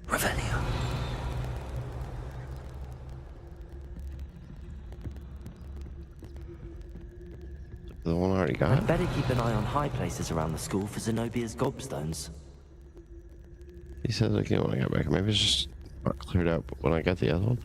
Revelio. The one I already got? I'd better keep an eye on high places around the school for Zenobia's gobstones. He says again when I got back. Maybe it's just not cleared up when I got the other one.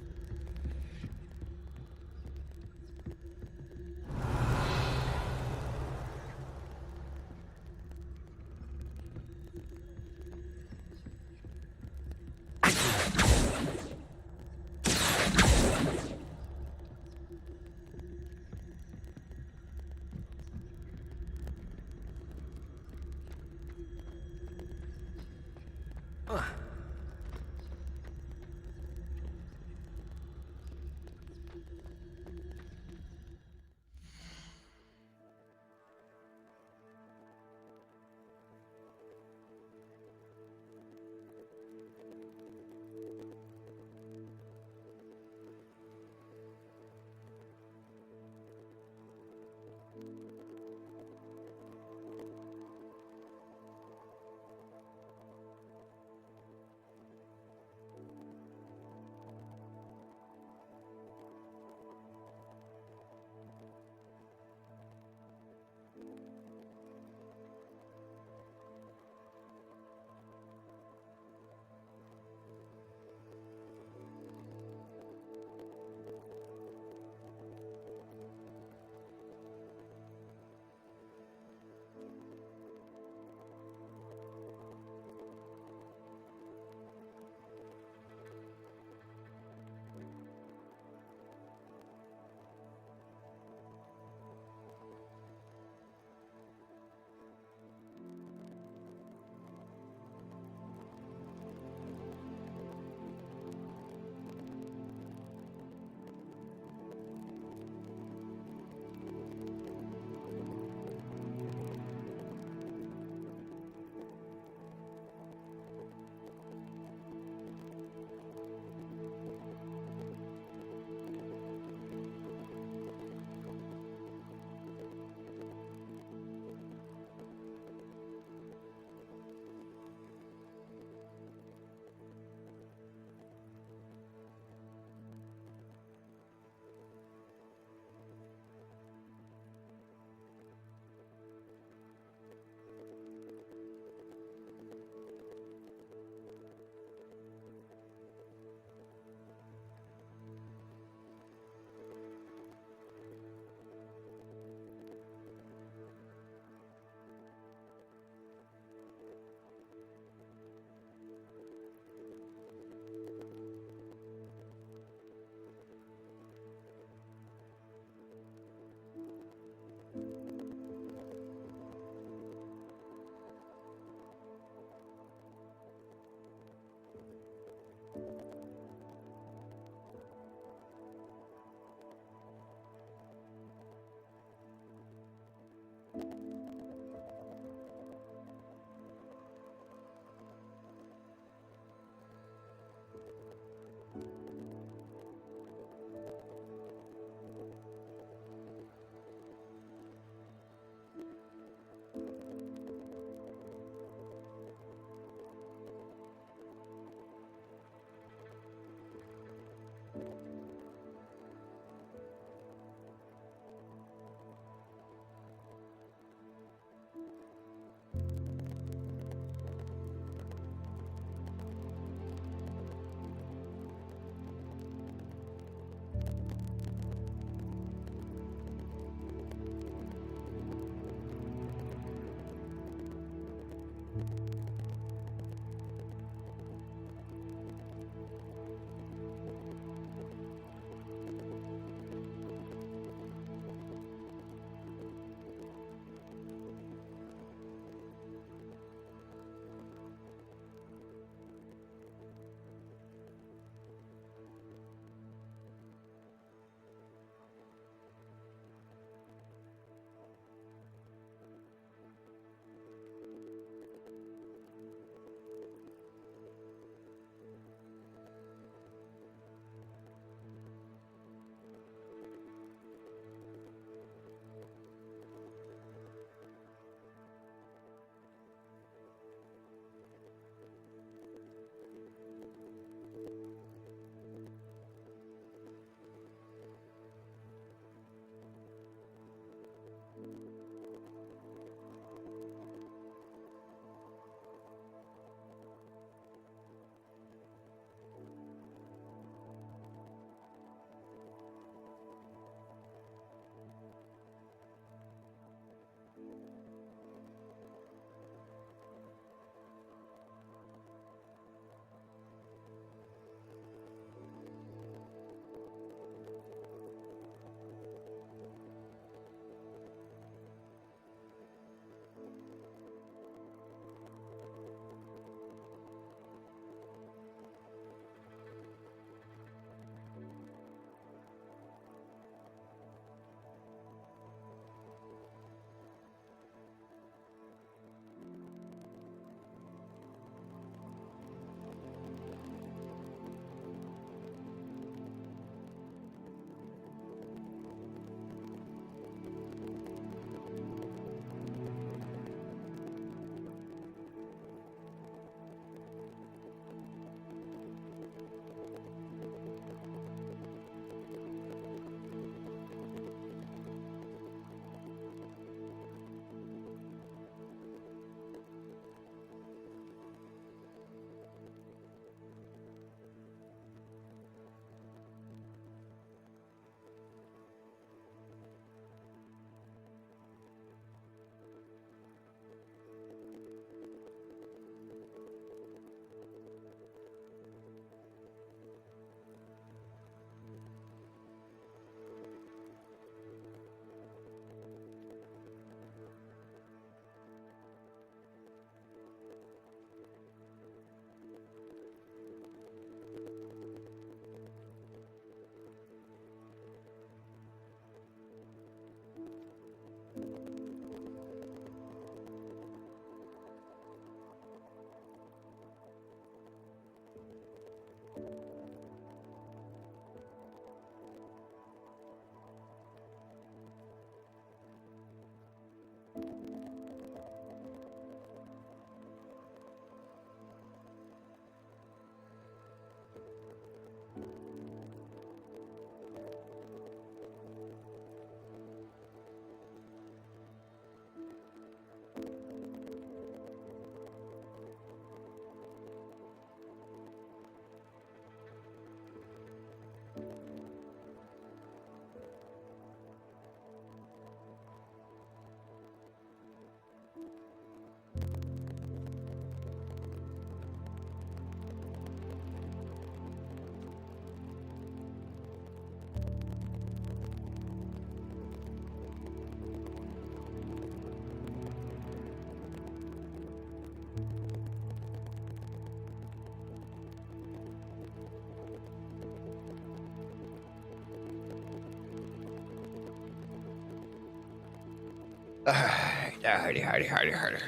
Hardy.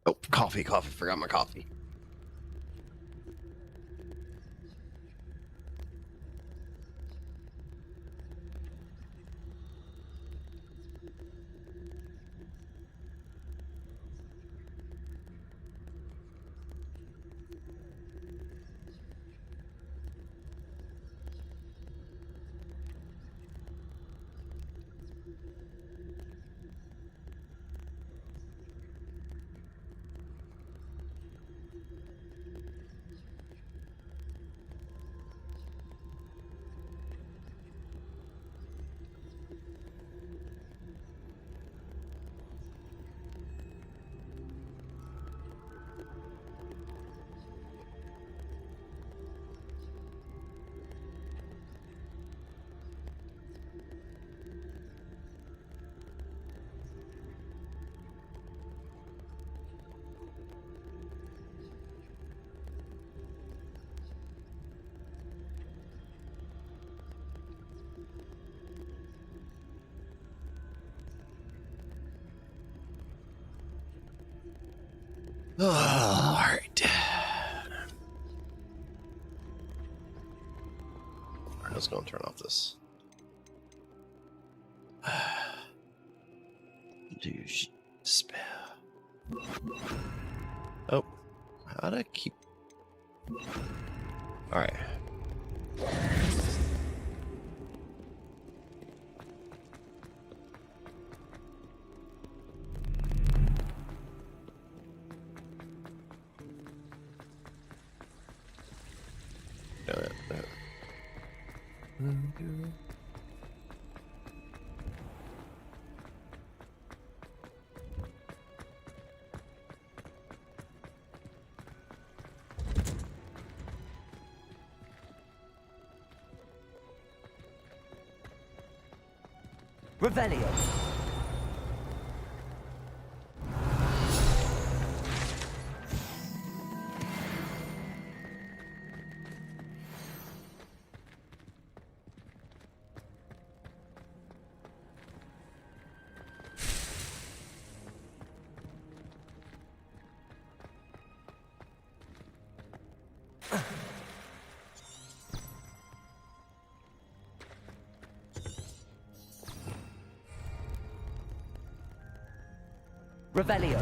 Oh, coffee. Forgot my coffee. Oh, all right. All right, let's go and turn off this. Douche spell. Oh, how'd I keep? All right. Revelio. Revelio.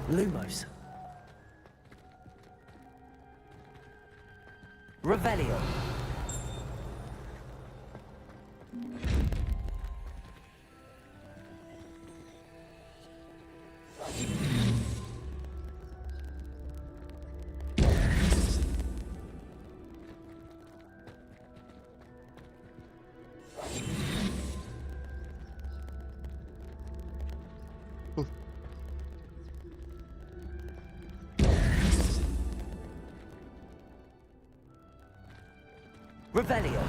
Lumos. Revelio. Revelio.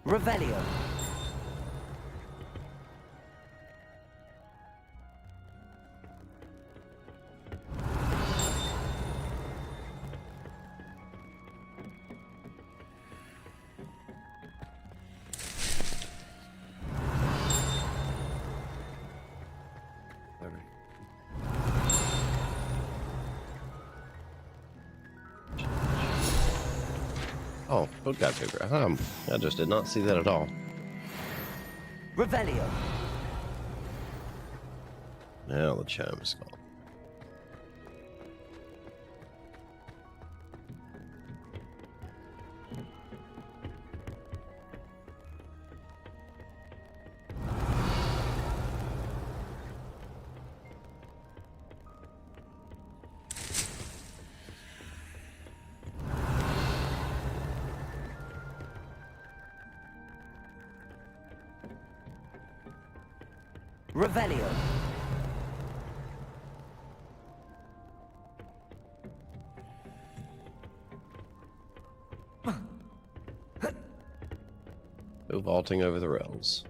Revelio. Oh, foot got bigger. I just did not see that at all. Revelio. Now the chime is called. Revelio. Go vaulting over the rails.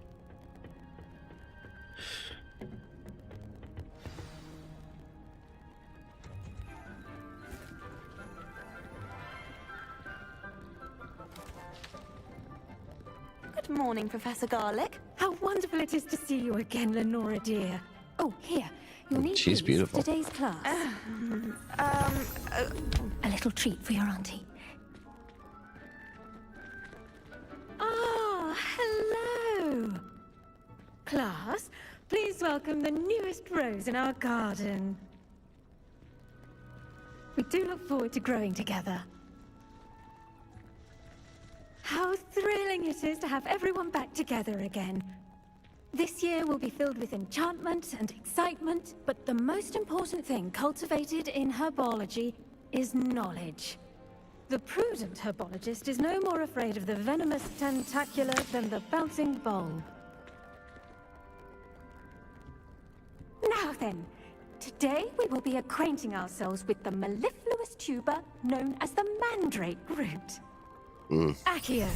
Good morning, Professor Garlic. How wonderful it is to see you again, Lenora dear. Oh, here. You'll need She's these for beautiful. today's class. A little treat for your auntie. Ah, hello. Class, please welcome the newest rose in our garden. We do look forward to growing together. How thrilling it is to have everyone back together again. This year will be filled with enchantment and excitement, but the most important thing cultivated in herbology is knowledge. The prudent herbologist is no more afraid of the venomous tentacular than the bouncing bulb. Now then, today we will be acquainting ourselves with the mellifluous tuber known as the mandrake root. Accio.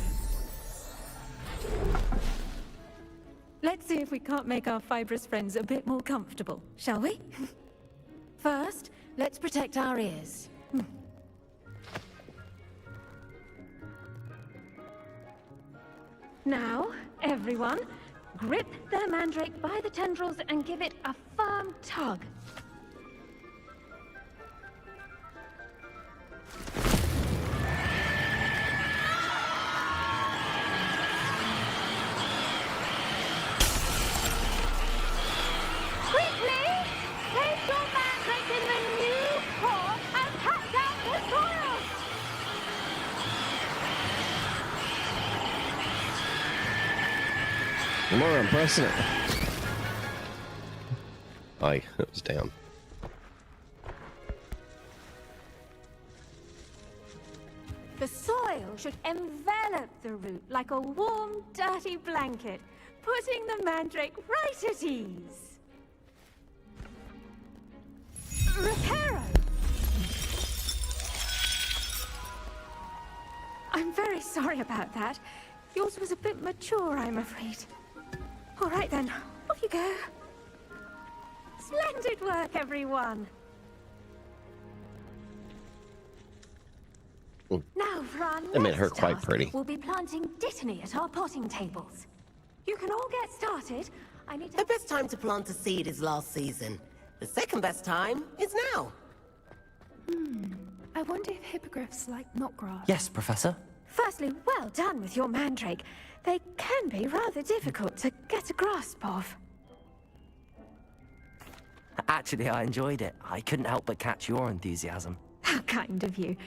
Let's see if we can't make our fibrous friends a bit more comfortable, shall we? First, let's protect our ears. Now, everyone, grip the mandrake by the tendrils and give it a firm tug. Quickly! Place your mandrake in the new pot and cut down the soil! More, I'm pressing it. Aye, it was down. The soil should envelop the root like a warm, dirty blanket, putting the mandrake right at ease. Reparo! I'm very sorry about that. Yours was a bit mature, I'm afraid. All right then, off you go. Splendid work, everyone. Now for our That made her next quite task, pretty. We'll be planting dittany at our potting tables. You can all get started. I need The to... best time to plant a seed is last season. The second best time is now. I wonder if hippogriffs like knotgrass. Yes, Professor. Firstly, well done with your mandrake. They can be rather difficult to get a grasp of. Actually, I enjoyed it. I couldn't help but catch your enthusiasm. How kind of you.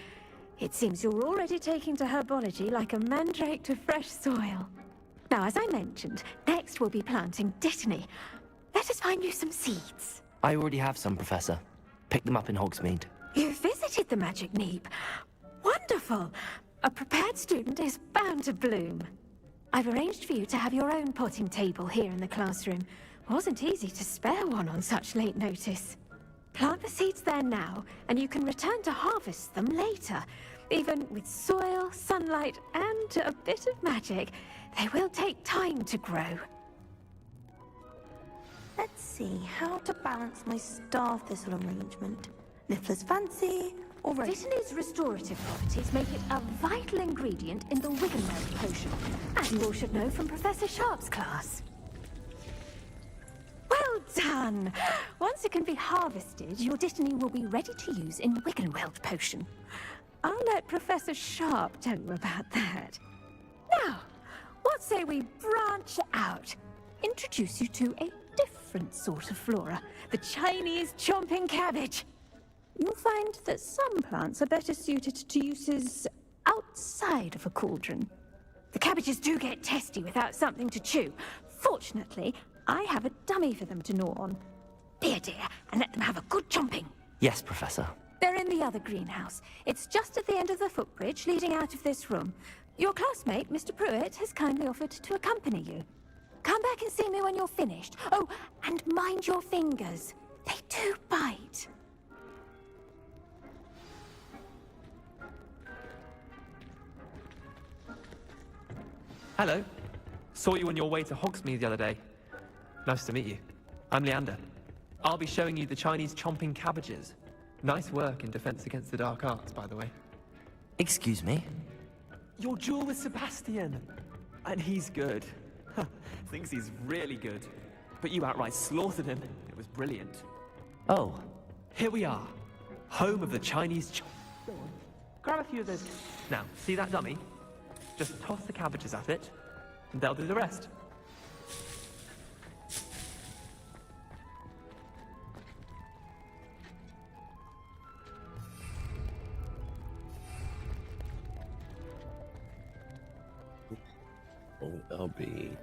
It seems you're already taking to herbology like a mandrake to fresh soil. Now, as I mentioned, next we'll be planting dittany. Let us find you some seeds. I already have some, Professor. Picked them up in Hogsmeade. You visited the Magic Neep. Wonderful! A prepared student is bound to bloom. I've arranged for you to have your own potting table here in the classroom. Wasn't easy to spare one on such late notice. Plant the seeds there now, and you can return to harvest them later. Even with soil, sunlight, and a bit of magic, they will take time to grow. Let's see how to balance my star thistle arrangement. Niffler's fancy, or Dittany's restorative properties make it a vital ingredient in the Wiggenweld potion, as you all should know from Professor Sharp's class. Well done! Once it can be harvested, your Dittany will be ready to use in Wiggenweld potion. I'll let Professor Sharp tell you about that. Now, what say we branch out? Introduce you to a different sort of flora, the Chinese chomping cabbage. You'll find that some plants are better suited to uses outside of a cauldron. The cabbages do get testy without something to chew. Fortunately, I have a dummy for them to gnaw on. Here, dear, and let them have a good chomping. Yes, Professor. They're in the other greenhouse. It's just at the end of the footbridge leading out of this room. Your classmate, Mr. Pruitt, has kindly offered to accompany you. Come back and see me when you're finished. Oh, and mind your fingers. They do bite. Hello. Saw you on your way to Hogsmeade the other day. Nice to meet you. I'm Leander. I'll be showing you the Chinese chomping cabbages. Nice work in Defense Against the Dark Arts, by the way. Excuse me? Your duel with Sebastian. And he's good. Thinks he's really good. But you outright slaughtered him. It was brilliant. Oh. Here we are. Home of the Chinese Grab a few of those. Now, see that dummy? Just toss the cabbages at it, and they'll do the rest. Oh, I'll be.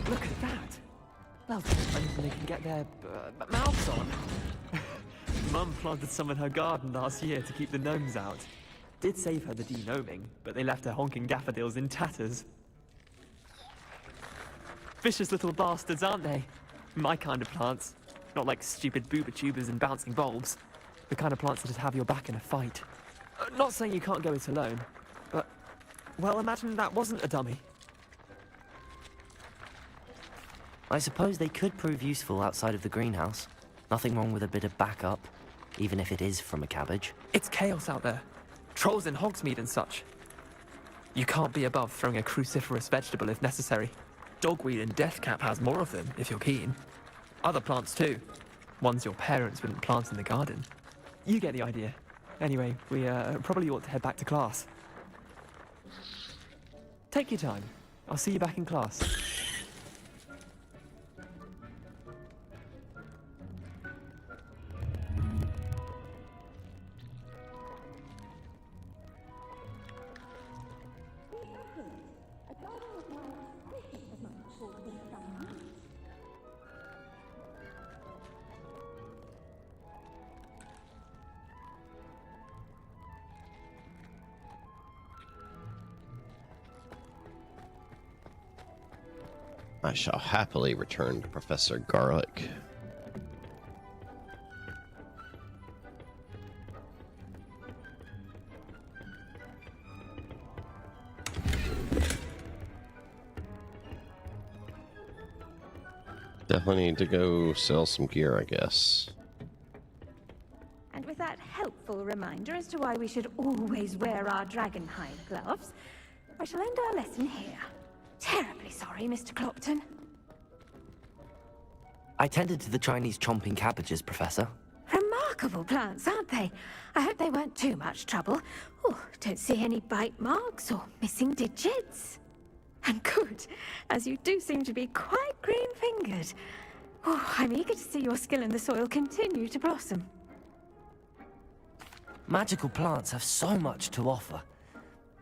Look at that! Well, anything they can get their mouths on. Mum planted some in her garden last year to keep the gnomes out. Did save her the de-gnoming, but they left her honking daffodils in tatters. Vicious little bastards, aren't they? My kind of plants. Not like stupid booba tubers and bouncing bulbs. The kind of plants that just have your back in a fight. Not saying you can't go it alone, but... well, imagine that wasn't a dummy. I suppose they could prove useful outside of the greenhouse. Nothing wrong with a bit of backup, even if it is from a cabbage. It's chaos out there. Trolls in Hogsmeade and such. You can't be above throwing a cruciferous vegetable if necessary. Dogweed and deathcap has more of them, if you're keen. Other plants too. Ones your parents wouldn't plant in the garden. You get the idea. Anyway, we probably ought to head back to class. Take your time. I'll see you back in class. I shall happily return to Professor Garlic. Definitely need to go sell some gear, I guess. And with that helpful reminder as to why we should always wear our dragonhide gloves, I shall end our lesson here. Terribly sorry, Mr. Clopton. I tended to the Chinese chomping cabbages, Professor. Remarkable plants, aren't they? I hope they weren't too much trouble. Oh, don't see any bite marks or missing digits. And good, as you do seem to be quite green-fingered. Oh, I'm eager to see your skill in the soil continue to blossom. Magical plants have so much to offer.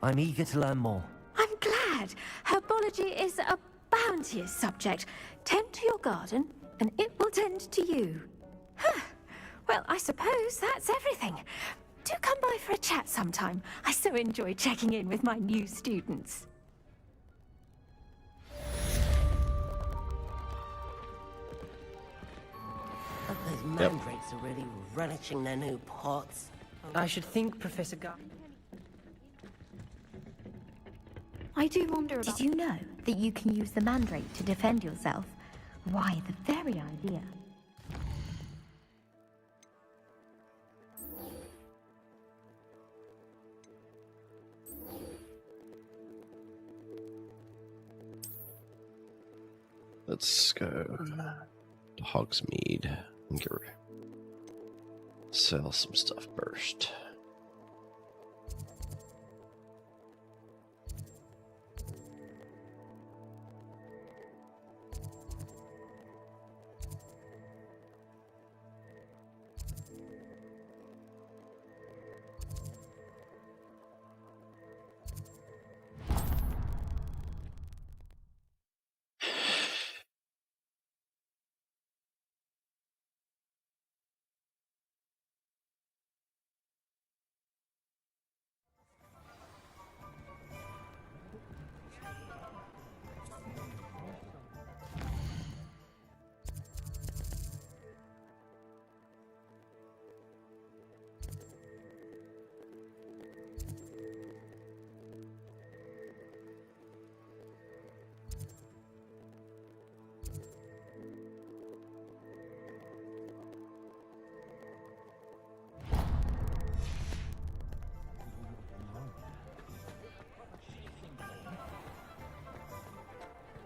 I'm eager to learn more. I'm glad. Herbology is a bounteous subject. Tend to your garden, and it will tend to you. Huh. Well, I suppose that's everything. Do come by for a chat sometime. I so enjoy checking in with my new students. But those mandrakes are really relishing their new pots. I should think, Professor I do wonder about... Did you know that you can use the mandrake to defend yourself? Why, the very idea. Let's go. Hogsmeade. Sell some stuff first.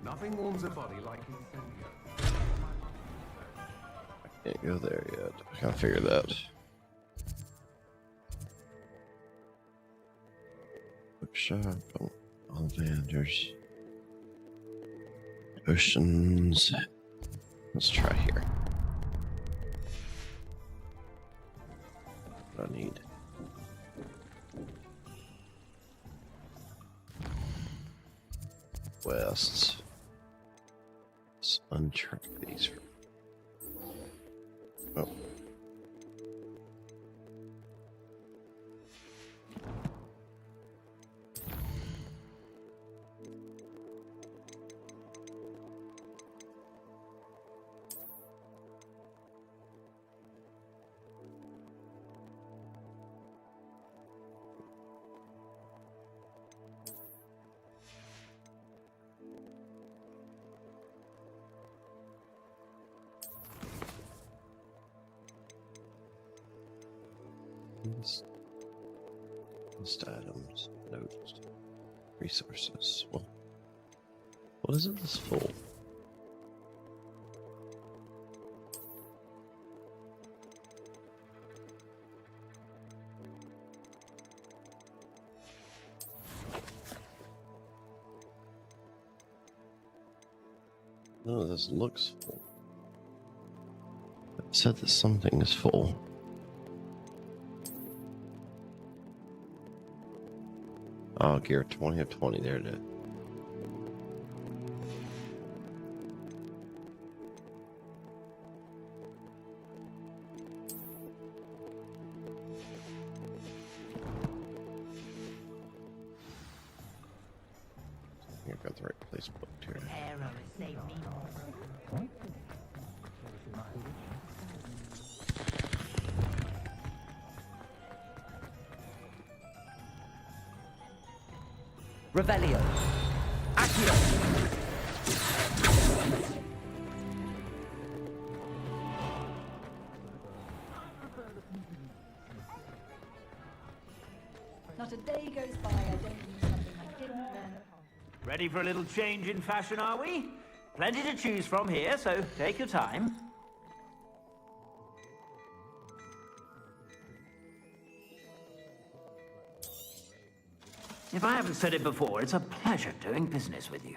Nothing warms a body like incendio. I can't go there yet. I can't figure that. Bookshop, Ollivanders, Oceans. Let's try here. What do I need? West. Let's untrack these. Oh. List items, notes, resources. Well, what isn't this full? No, this looks full. It said that something is full. Oh, gear 20 of 20, there it is. I think I got the right place booked here. Revelio. Accio. Not a day goes by I don't do something I didn't learn at home. Ready for a little change in fashion, are we? Plenty to choose from here, so take your time. If I haven't said it before, it's a pleasure doing business with you.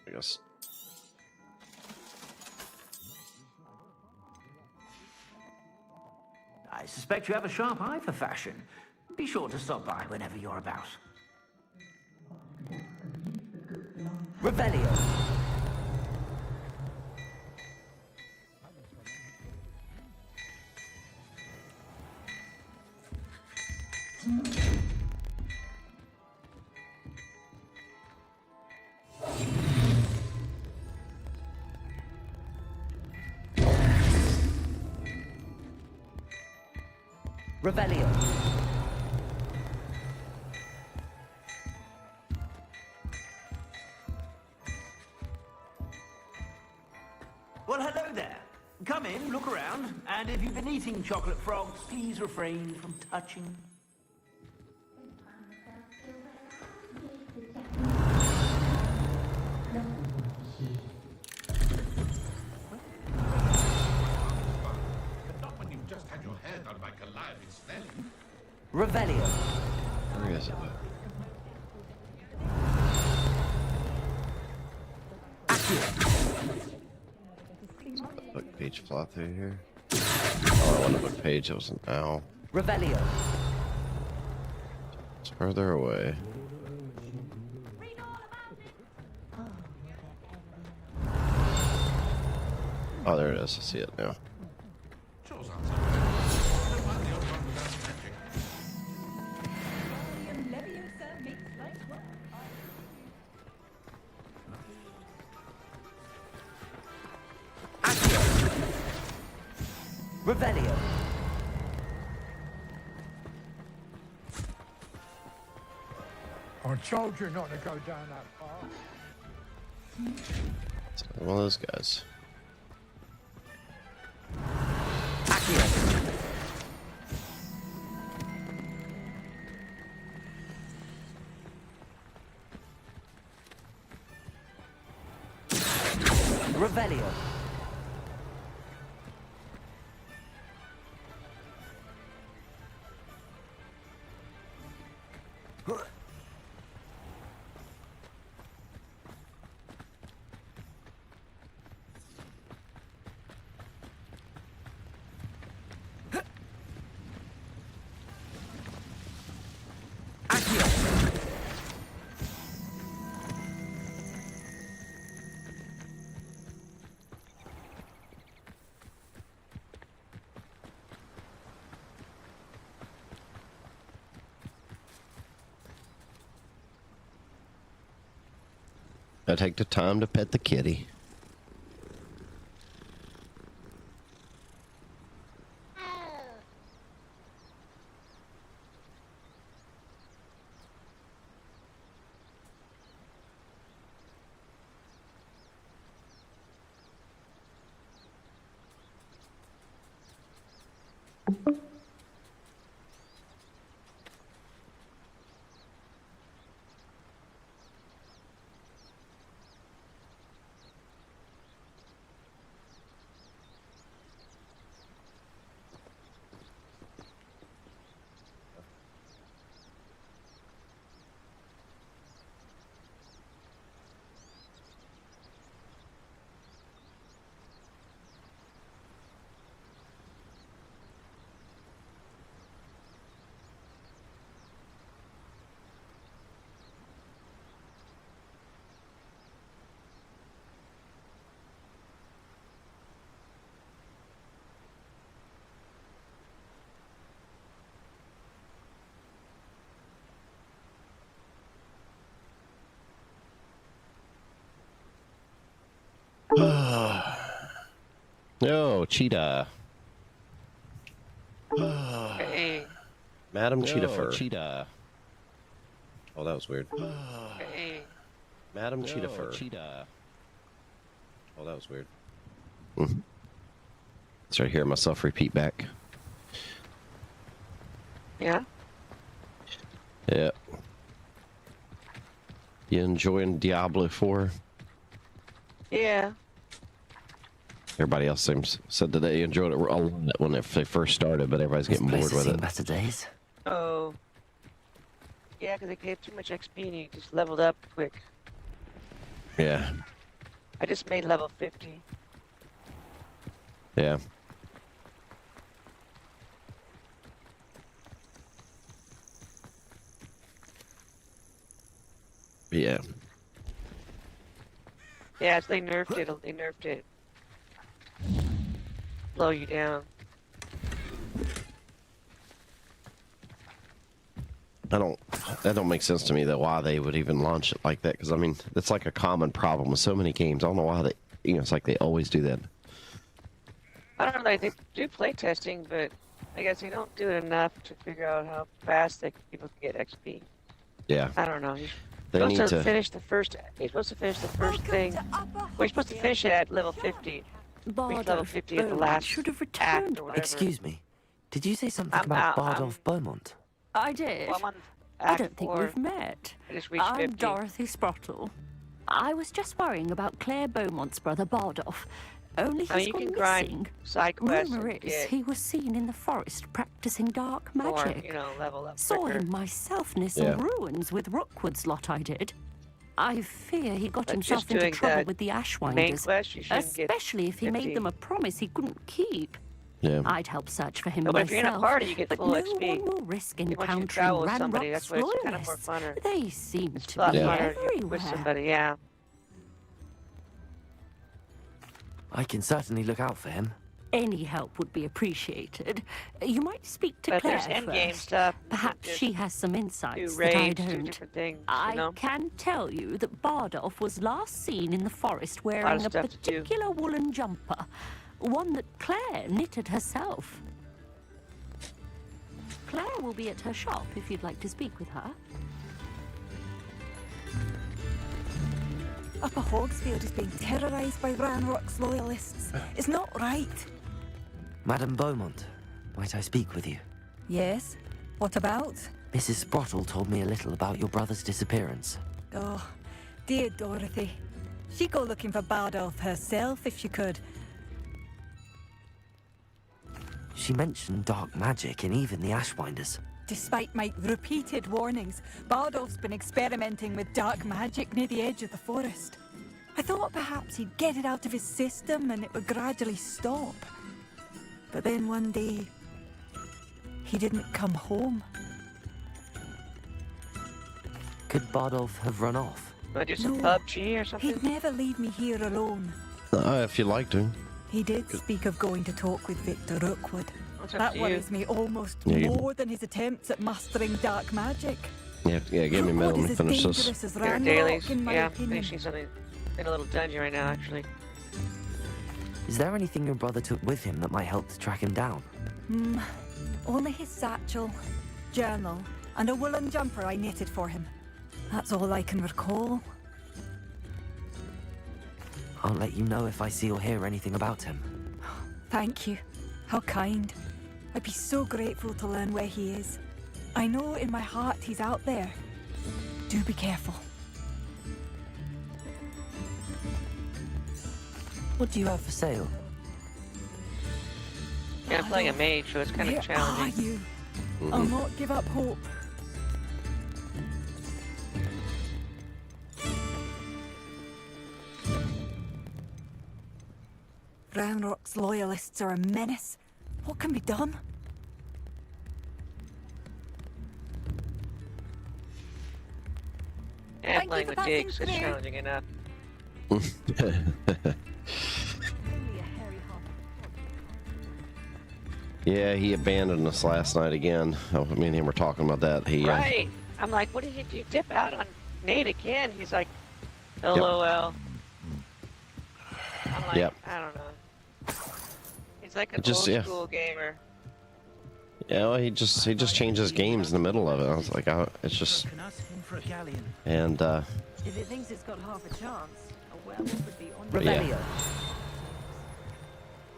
I guess. I suspect you have a sharp eye for fashion. Be sure to stop by whenever you're about. Revelio. Revelio. Well, hello there. Come in, look around, and if you've been eating chocolate frogs, please refrain from touching. Not when you've just had your hair done by Calliope Snelling. Revelio. Where is it? Book page fly through here. Oh, I want a book page. It was an owl. Revelio. It's further away. Oh, there it is. I see it now. Chores aren't so bad. I don't mind the odd one without magic. Revelio. I told you not to go down that path. It's one of those guys. Revelio. I take the time to pet the kitty. No, cheetah. Hey. Madam Cheetah Cheetah. Oh, that was weird. Hey. Madam Cheetah Fur. Cheetah. Oh, that was weird. Start hearing myself repeat back. Yeah? Yeah. You enjoying Diablo 4? Yeah. Everybody else said that they enjoyed it a lot when they first started, but everybody's getting bored with it. Better days. Oh. Yeah, because it gave too much XP and you just leveled up quick. Yeah. I just made level 50. Yeah. Yeah. Yeah, they nerfed it. They nerfed it. Slow you down. That don't make sense to me though, why they would even launch it like that, because I mean that's like a common problem with so many games. I don't know why they, it's like they always do that. I don't know, they do play testing, but I guess they don't do it enough to figure out how fast people can get XP. Yeah. I don't know. You're They need supposed to to finish the first. You're supposed to finish the first thing. We're supposed to finish it at level 50. Reach level 50 at the last should have act returned. or whatever. Excuse me. Did you say something about Bardolph Beaumont? I did. Well, I'm on I act don't think 4. we've met. I just reached I'm 50. Dorothy Sprottle. I was just worrying about Claire Beaumont's brother Bardolph. Only I mean, he's you gone can grind missing. side quests Rumor and is get he was seen in the forest practicing dark or, magic. level up Saw quicker. him myself near some ruins with Rookwood's lot I did. I fear he got But himself just into doing trouble that with the main Ashwinders, quest, you shouldn't get especially if he 50. made them a promise he couldn't keep. Yeah. I'd help search for him No, but if myself, you're in a party, you get but full no XP. one will risk Once you encountering travel with somebody, Ranrock's that's why it's kind of more loyalists. funner. They seem It's a to lot be funner everywhere. with somebody, yeah. I can certainly look out for him. Any help would be appreciated. You might speak to But Claire there's endgame first. stuff. Perhaps Just she has some insights do that I raids, do don't. different things, I can tell you that Bardolph was last seen in the forest wearing a stuff to do. particular woolen jumper, one that Claire knitted herself. Claire will be at her shop if you'd like to speak with her. Upper Hogsfield is being terrorised by Ranrock's loyalists. It's not right. Madame Beaumont, might I speak with you? Yes? What about? Mrs. Sprottle told me a little about your brother's disappearance. Oh, dear Dorothy. She'd go looking for Bardolph herself if she could. She mentioned dark magic and even the Ashwinders. Despite my repeated warnings, Bardolph's been experimenting with dark magic near the edge of the forest. I thought perhaps he'd get it out of his system and it would gradually stop. But then one day, he didn't come home. Could Bardolph have run off? Want to do some PUBG or something? He'd never leave me here alone. If you like to. He did speak of going to talk with Victor Rookwood. What's up That to you? worries me almost Yeah, more than his attempts at mastering dark magic. Yeah, give me a minute. Let me finish this. Dangerous as There are Ranrock, dailies. in my Yeah, opinion. finishing something in a little dungeon right now, actually. Is there anything your brother took with him that might help to track him down? Only his satchel, journal, and a woolen jumper I knitted for him. That's all I can recall. I'll let you know if I see or hear anything about him. Thank you. How kind. I'd be so grateful to learn where he is. I know in my heart he's out there. Do be careful. What do you have for sale? Yeah, I'm playing a mage, so it's kind Where of challenging. are you? I'll not give up hope. Ranrock's loyalists are a menace. What can be done? Yeah, Thank playing you with for Jigs passing is through. challenging enough. Yeah, he abandoned us last night again. Oh, me and him were talking about that. He Right. I'm like, what did you do? Dip out on Nate again? He's like, LOL. I'm like, Yep. I don't know. He's like an It just- old yeah. school gamer. Yeah, well, he just changes games in the middle of it. I was like, it's just, and If it thinks it's got half a chance, a werewolf would be on Revelio.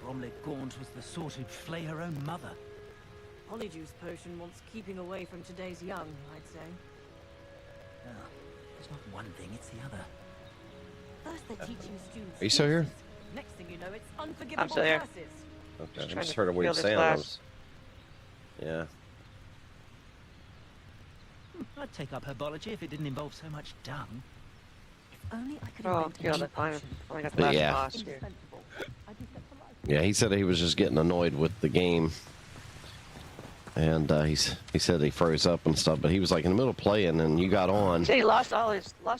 Bromley Gaunt was the sort who'd flay her own mother. Polyjuice potion wants keeping away from today's young, I'd say. No, it's not one thing, it's the other. First they're teaching students. Are you still here? Next thing you know, it's unforgivable still here. curses. Okay, I trying just to heard a weird feel this sound. glass. Yeah. I'd take up herbology if it didn't involve so much dung. If only I could Oh, invent a killed new it. I potion. only got the last Yeah. boss here. Indispensable. I'd be set for life. Yeah, he said he was just getting annoyed with the game. and he said he froze up and stuff. But he was like in the middle of playing, and you got on. He said he lost all his what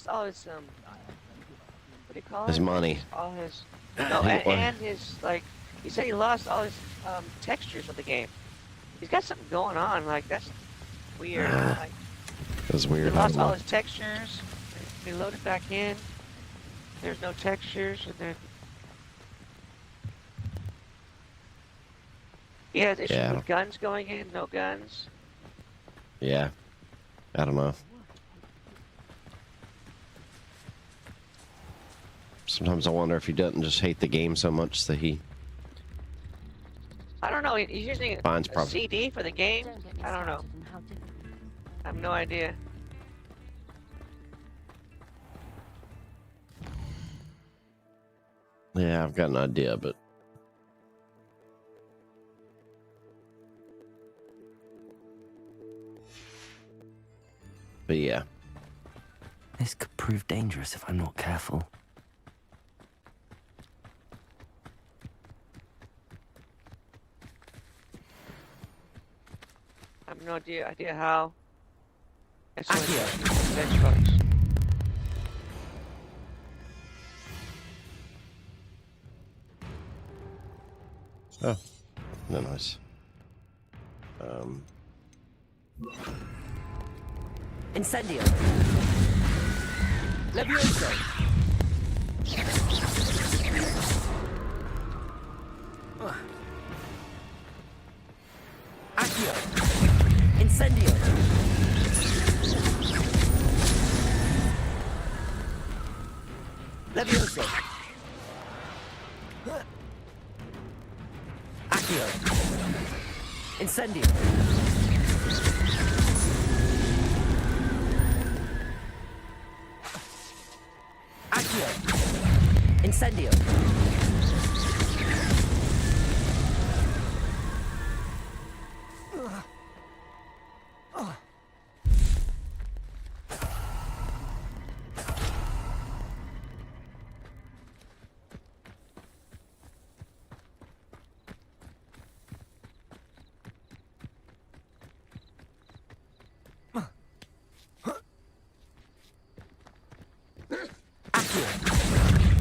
do you call His it? money. All his no, and his like. He said he lost all his textures of the game. He's got something going on. Like that's weird. Like, that's weird. He lost all his textures. He loaded back in. There's no textures, and then he has issues with guns going in. No guns. Yeah, I don't know. Sometimes I wonder if he doesn't just hate the game so much that he. I don't know. He's using a CD for the game. I don't know. I have no idea. Yeah, I've got an idea, but yeah. This could prove dangerous if I'm not careful. I have no idea how. Oh, no, nice. Incendio. Levioso. Accio. Incendio. Levioso. Accio. Incendio. Accio. Incendio.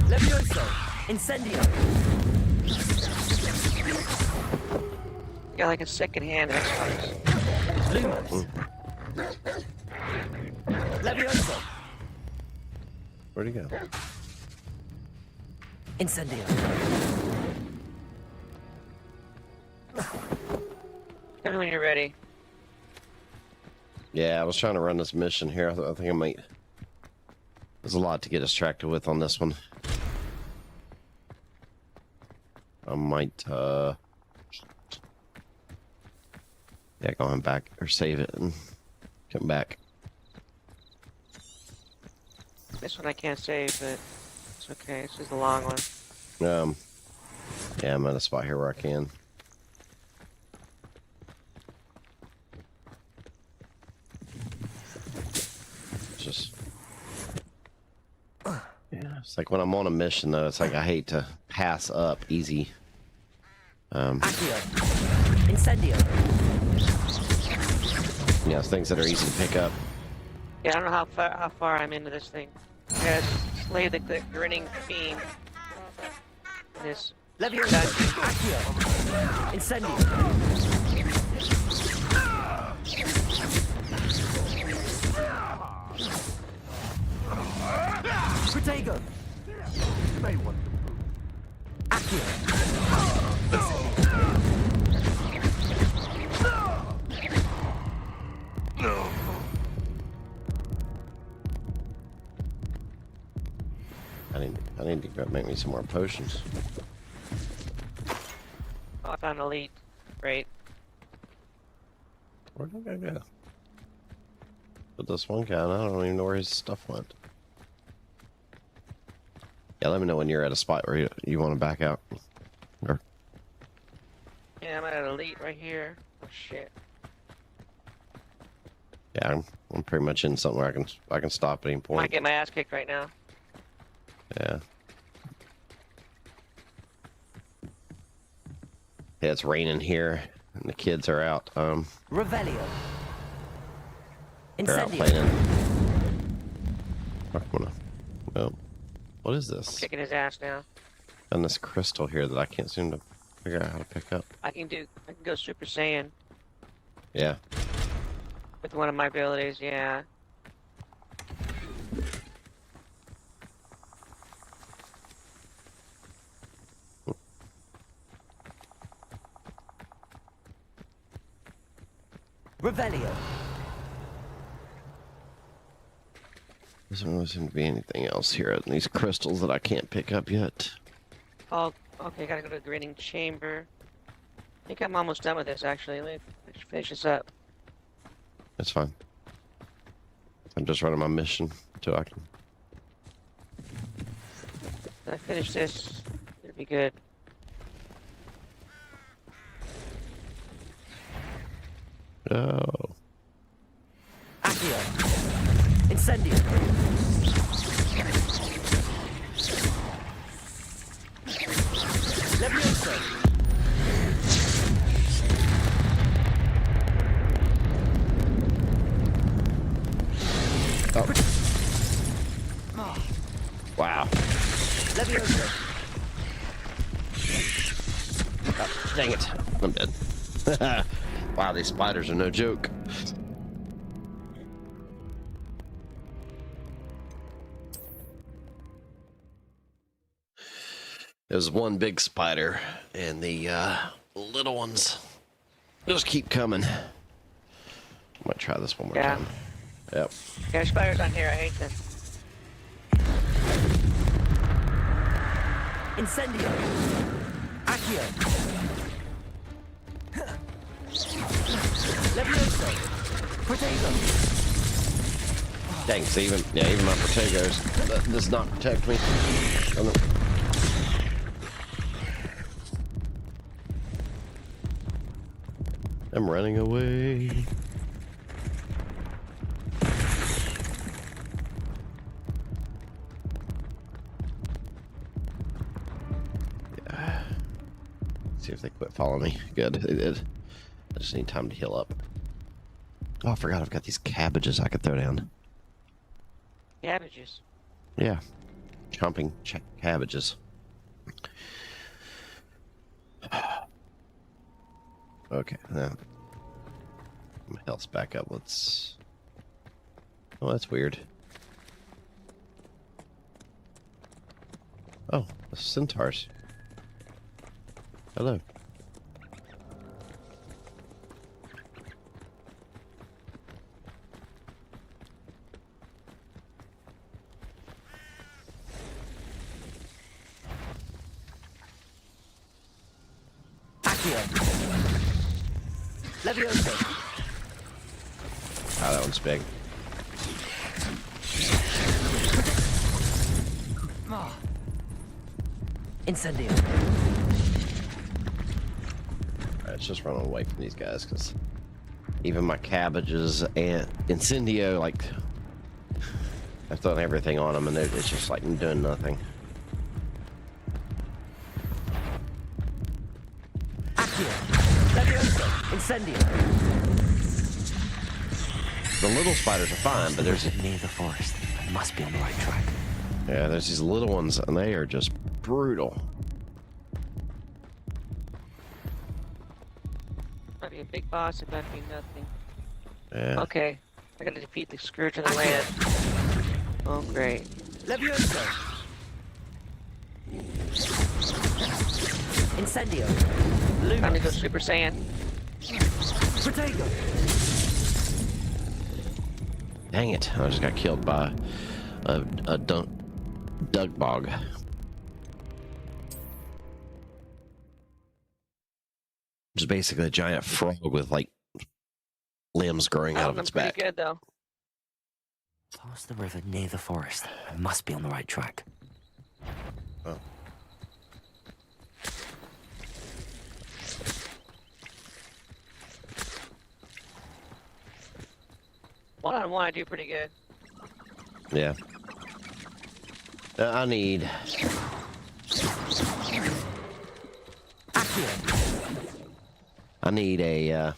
Levioso. Incendio. Got like a second hand Xbox. Lumos. Levioso. Where'd he go? Incendio. Tell me when you're ready. Yeah, I was trying to run this mission here. I think I might. There's a lot to get distracted with on this one. I might, yeah, go on back or save it and come back. This one I can't save, but it's okay. This is the long one. Yeah, I'm at a spot here where I can. Just. Yeah, it's like when I'm on a mission, though, it's like I hate to pass up easy. Accio. Incendio. Yeah, it's things that are easy to pick up. Yeah, I don't know how far I'm into this thing. I gotta slay the grinning fiend. This. Levioso. Accio. Incendio. Protego. May want. Accio. I need to go make me some more potions. Oh, I found elite. Great. Where did I go? But this one guy, I don't even know where his stuff went. Yeah, let me know when you're at a spot where you want to back out. Or... Yeah, I'm at elite right here. Oh shit. Yeah, I'm pretty much in something where I can stop at any point. Might get my ass kicked right now. Yeah. Yeah, it's raining here. and the kids are out. Revelio. They're out Incendio. playing. I'm gonna. Well, what is this? Kicking his ass now. And this crystal here that I can't seem to figure out how to pick up. I can go Super Saiyan Yeah. with one of my abilities. Yeah. Revelio. Doesn't really seem to be anything else here in these crystals that I can't pick up yet. Oh, okay. Gotta go to the grinning chamber. I think I'm almost done with this. Actually, let me finish this up. That's fine. I'm just running my mission until I can. When I finish this, it'll be good. Oh. Accio. Incendio. Levioso. Oh. Wow. Levioso. Oh, dang it. I'm dead. Wow, these spiders are no joke. There's one big spider, and the little ones just keep coming. I might try this one more time. Yep. Yeah, spiders on here. I hate them. Incendio. Accio. Levioso. Protego. Dang, so even my Protegos that does not protect me. Oh, no. I'm running away. Yeah. See if they quit following me. Good, they did. I just need time to heal up. Oh, I forgot I've got these cabbages I could throw down. Cabbages. Yeah. Chomping cabbages. Okay, now my health's back up. Let's. Oh, that's weird. Oh, the centaurs. Hello. Levioso. Oh, that one's big. Incendio. Alright, let's just run away from these guys, because even my cabbages and Incendio, like, I've thrown everything on them, and it's just like doing nothing. Levioso. Incendio. The little spiders are fine, but there's near the forest. I must be on the right track. Yeah, there's these little ones, and they are just brutal. Might be a big boss. It might be nothing. Yeah. Okay, I gotta defeat the Scourge of the Land. Oh, great. Levioso. Incendio. Time to go Super Saiyan. Protego. Dang it! I just got killed by a dug bog. Which is basically a giant frog with like limbs growing out of its back. Pretty good though. Past the river near the forest. I must be on the right track. Oh. One-on-one, I do pretty good. Yeah. I need. Accio. I need a,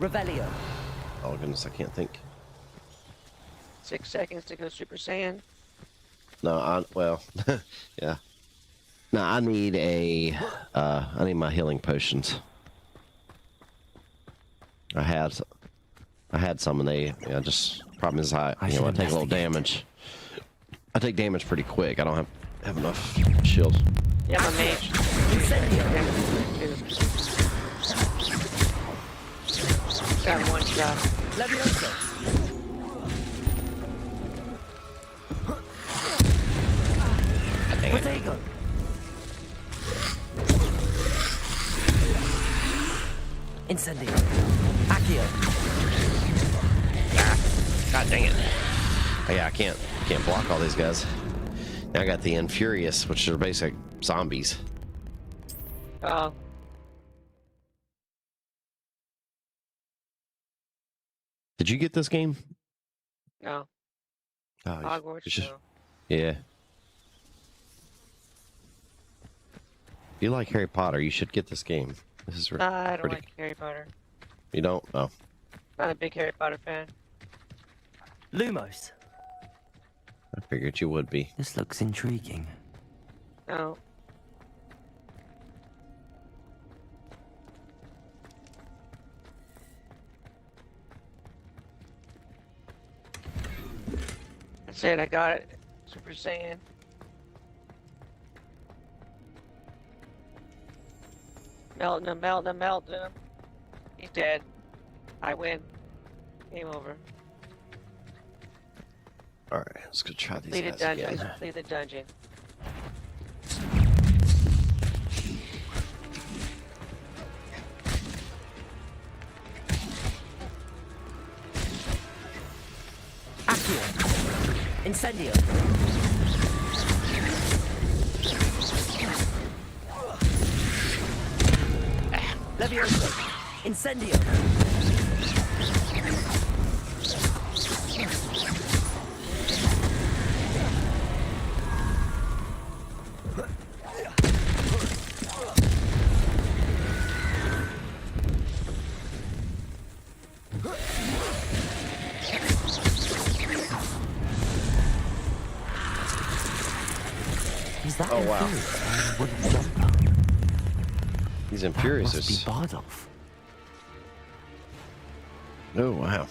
Revelio. oh goodness, I can't think. 6 seconds to go Super Saiyan. No, well, yeah. No, I need I need my healing potions. I had some and they, just, problem is I take a little damage. I take damage pretty quick. I don't have enough shields. Yeah, my mage. Got one shot. Levioso. Protego. Incendio. Accio. God dang it. Oh, yeah, I can't block all these guys. Now I got the Infurious, which are basic zombies. Oh. Did you get this game? No. Oh, Hogwarts, no. Yeah. If you like Harry Potter, you should get this game. This is I don't like Harry Potter. You don't? Oh. Not a big Harry Potter fan. Lumos. I figured you would be. This looks intriguing. No. That's it, I got it. Super Saiyan. Melt him. He's dead. I win. Game over. Alright, let's go try these Leave the guys dungeon. again. Leave the dungeon. Accio. Incendio. Levioso. Incendio. Is that Oh, wow. Infurious? Wooden jumper? These Infurious Must be Bardolph. Oh, wow.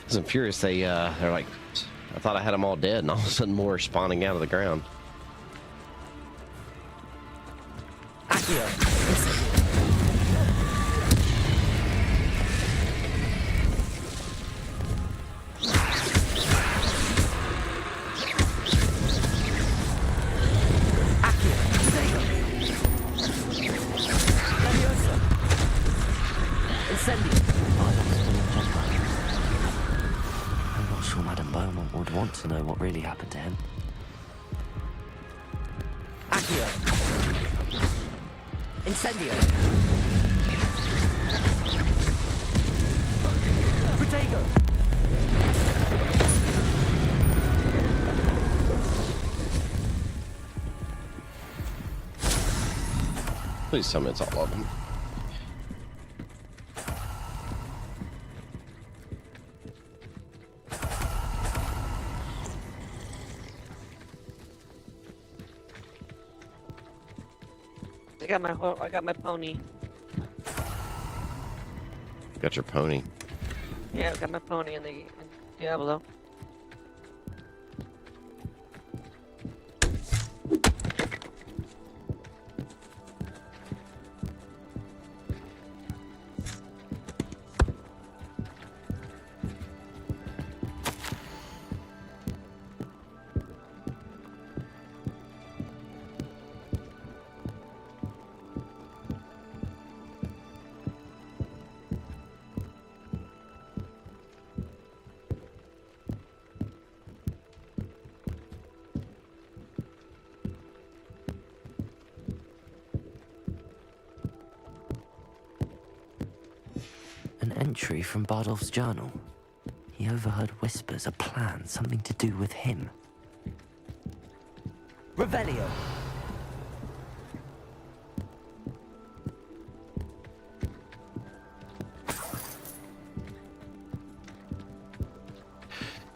These Infurious, they're like, I thought I had them all dead, and all of a sudden more are spawning out of the ground. Accio. I'm not sure Madame Beaumont would want to know what really happened to him. Accio. Incendio. Protego. Please tell me it's all of them. I got my pony. Got your pony. Yeah, I got my pony in Diablo. An entry from Bardolph's journal. He overheard whispers, a plan, something to do with him. Revelio.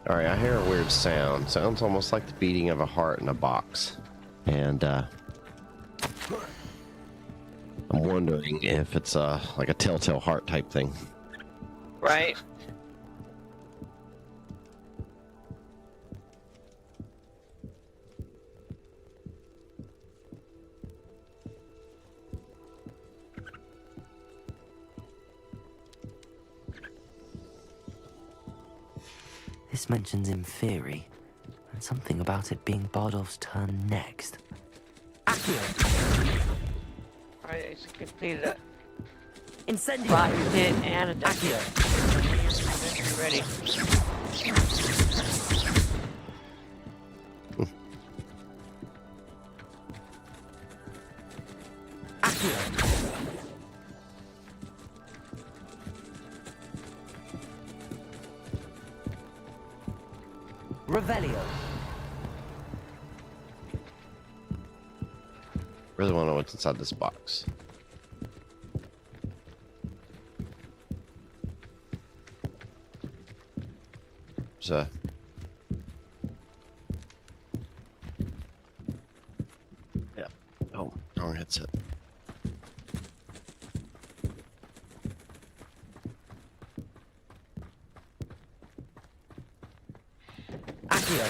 All right, I hear a weird sound. Sounds almost like the beating of a heart in a box. And I'm wondering if it's like a telltale heart type thing. Right. This mentions Inferi, and something about it being Bardolph's turn next. Accio. Alright, it's completed a Incendio. fire pit and a Accio. Ready. Accio. Revelio. Really want to know what's inside this box. There's a... Yeah. Oh, wrong headset. Accio.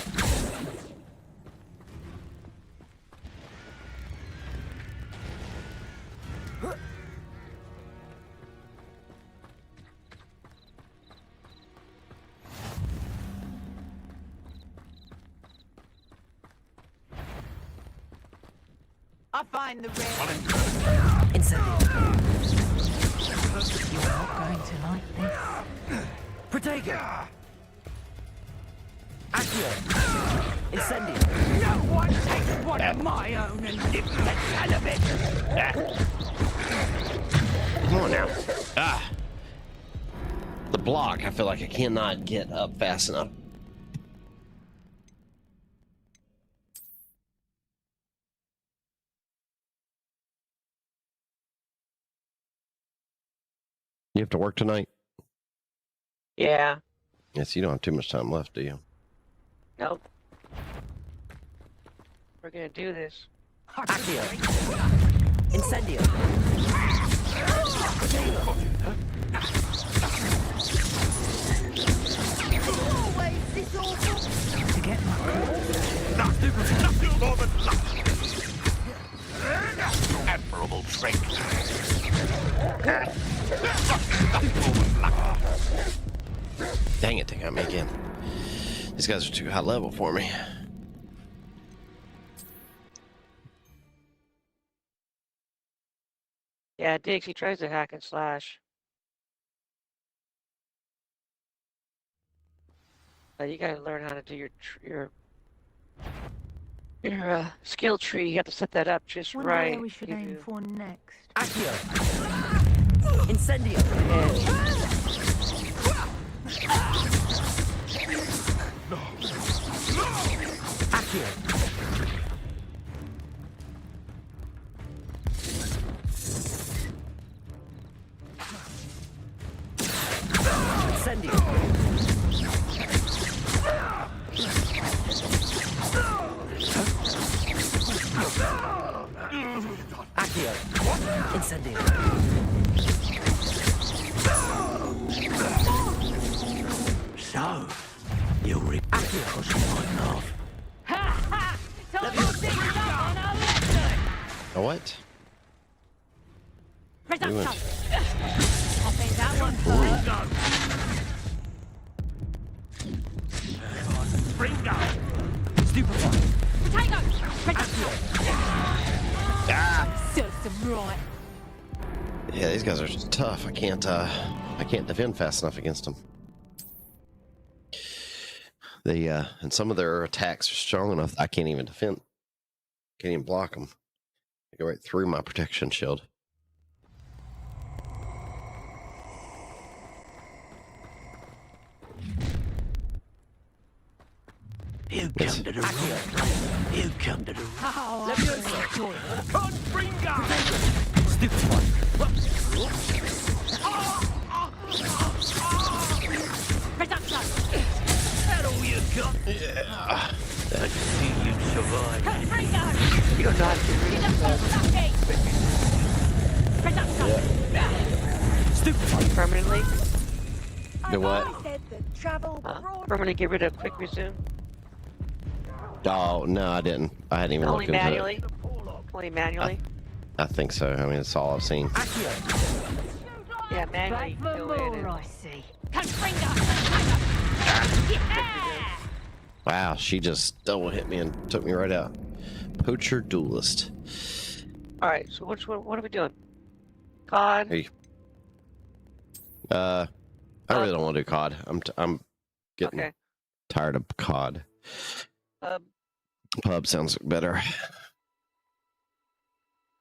I find the red. Incendio. You're not going to like this. Protego. Accio. Incendio. No one takes one of my own and lives the hell of it. Come on now. Ah. The block, I feel like I cannot get up fast enough. You have to work tonight? Yeah. Yes, you don't have too much time left, do you? Nope. We're gonna do this. Accio. Incendio. Always this awful. To get my Nothing more than luck. Admirable trick. Dang it, they got me again. These guys are too high level for me. Yeah, Diggs, he tries to hack and slash. You gotta learn how to do your skill tree. You have to set that up just Wonder right. where we should Give aim you- for next. Accio. Incendio. Accio. Incendio. Accio. Incendio. So, you'll read because you might laugh. Ha ha! Time to sing it up on our lesson! A what? Presumption! Doing- I think that one first. Bring down. Stupefy. Potato! Presumption! Ah! Serves them right. Yeah, these guys are just tough. I can't defend fast enough against them. They and some of their attacks are strong enough I can't even defend. Can't even block them. They go right through my protection shield. You come to the wrong place. You come to the wrong. Oh, Let me know. Can't bring down. Presumption! That'll Yeah. Let's see you survive. You don't know how to read. Yep. Permanently? Do what? Permanently get rid of quick resume? Oh, no, I didn't. I hadn't even Only looked into manually? it. Only manually? I think so. I mean, it's all I've seen. Yeah, manually. You can go in and... I see. Wow, she just double hit me and took me right out. Poacher duelist. Alright, so what are we doing? COD? Hey. I really don't want to do COD. I'm getting tired of COD. Pub sounds better.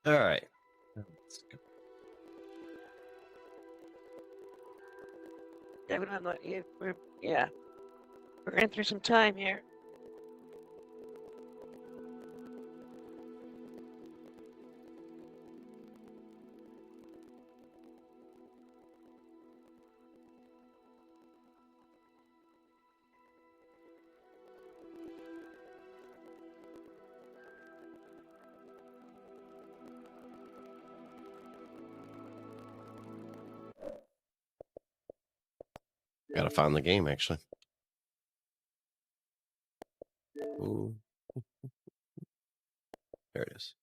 All right. Let's go. Yeah, we don't have we're in through some time here. Gotta find the game, actually. Ooh. There it is.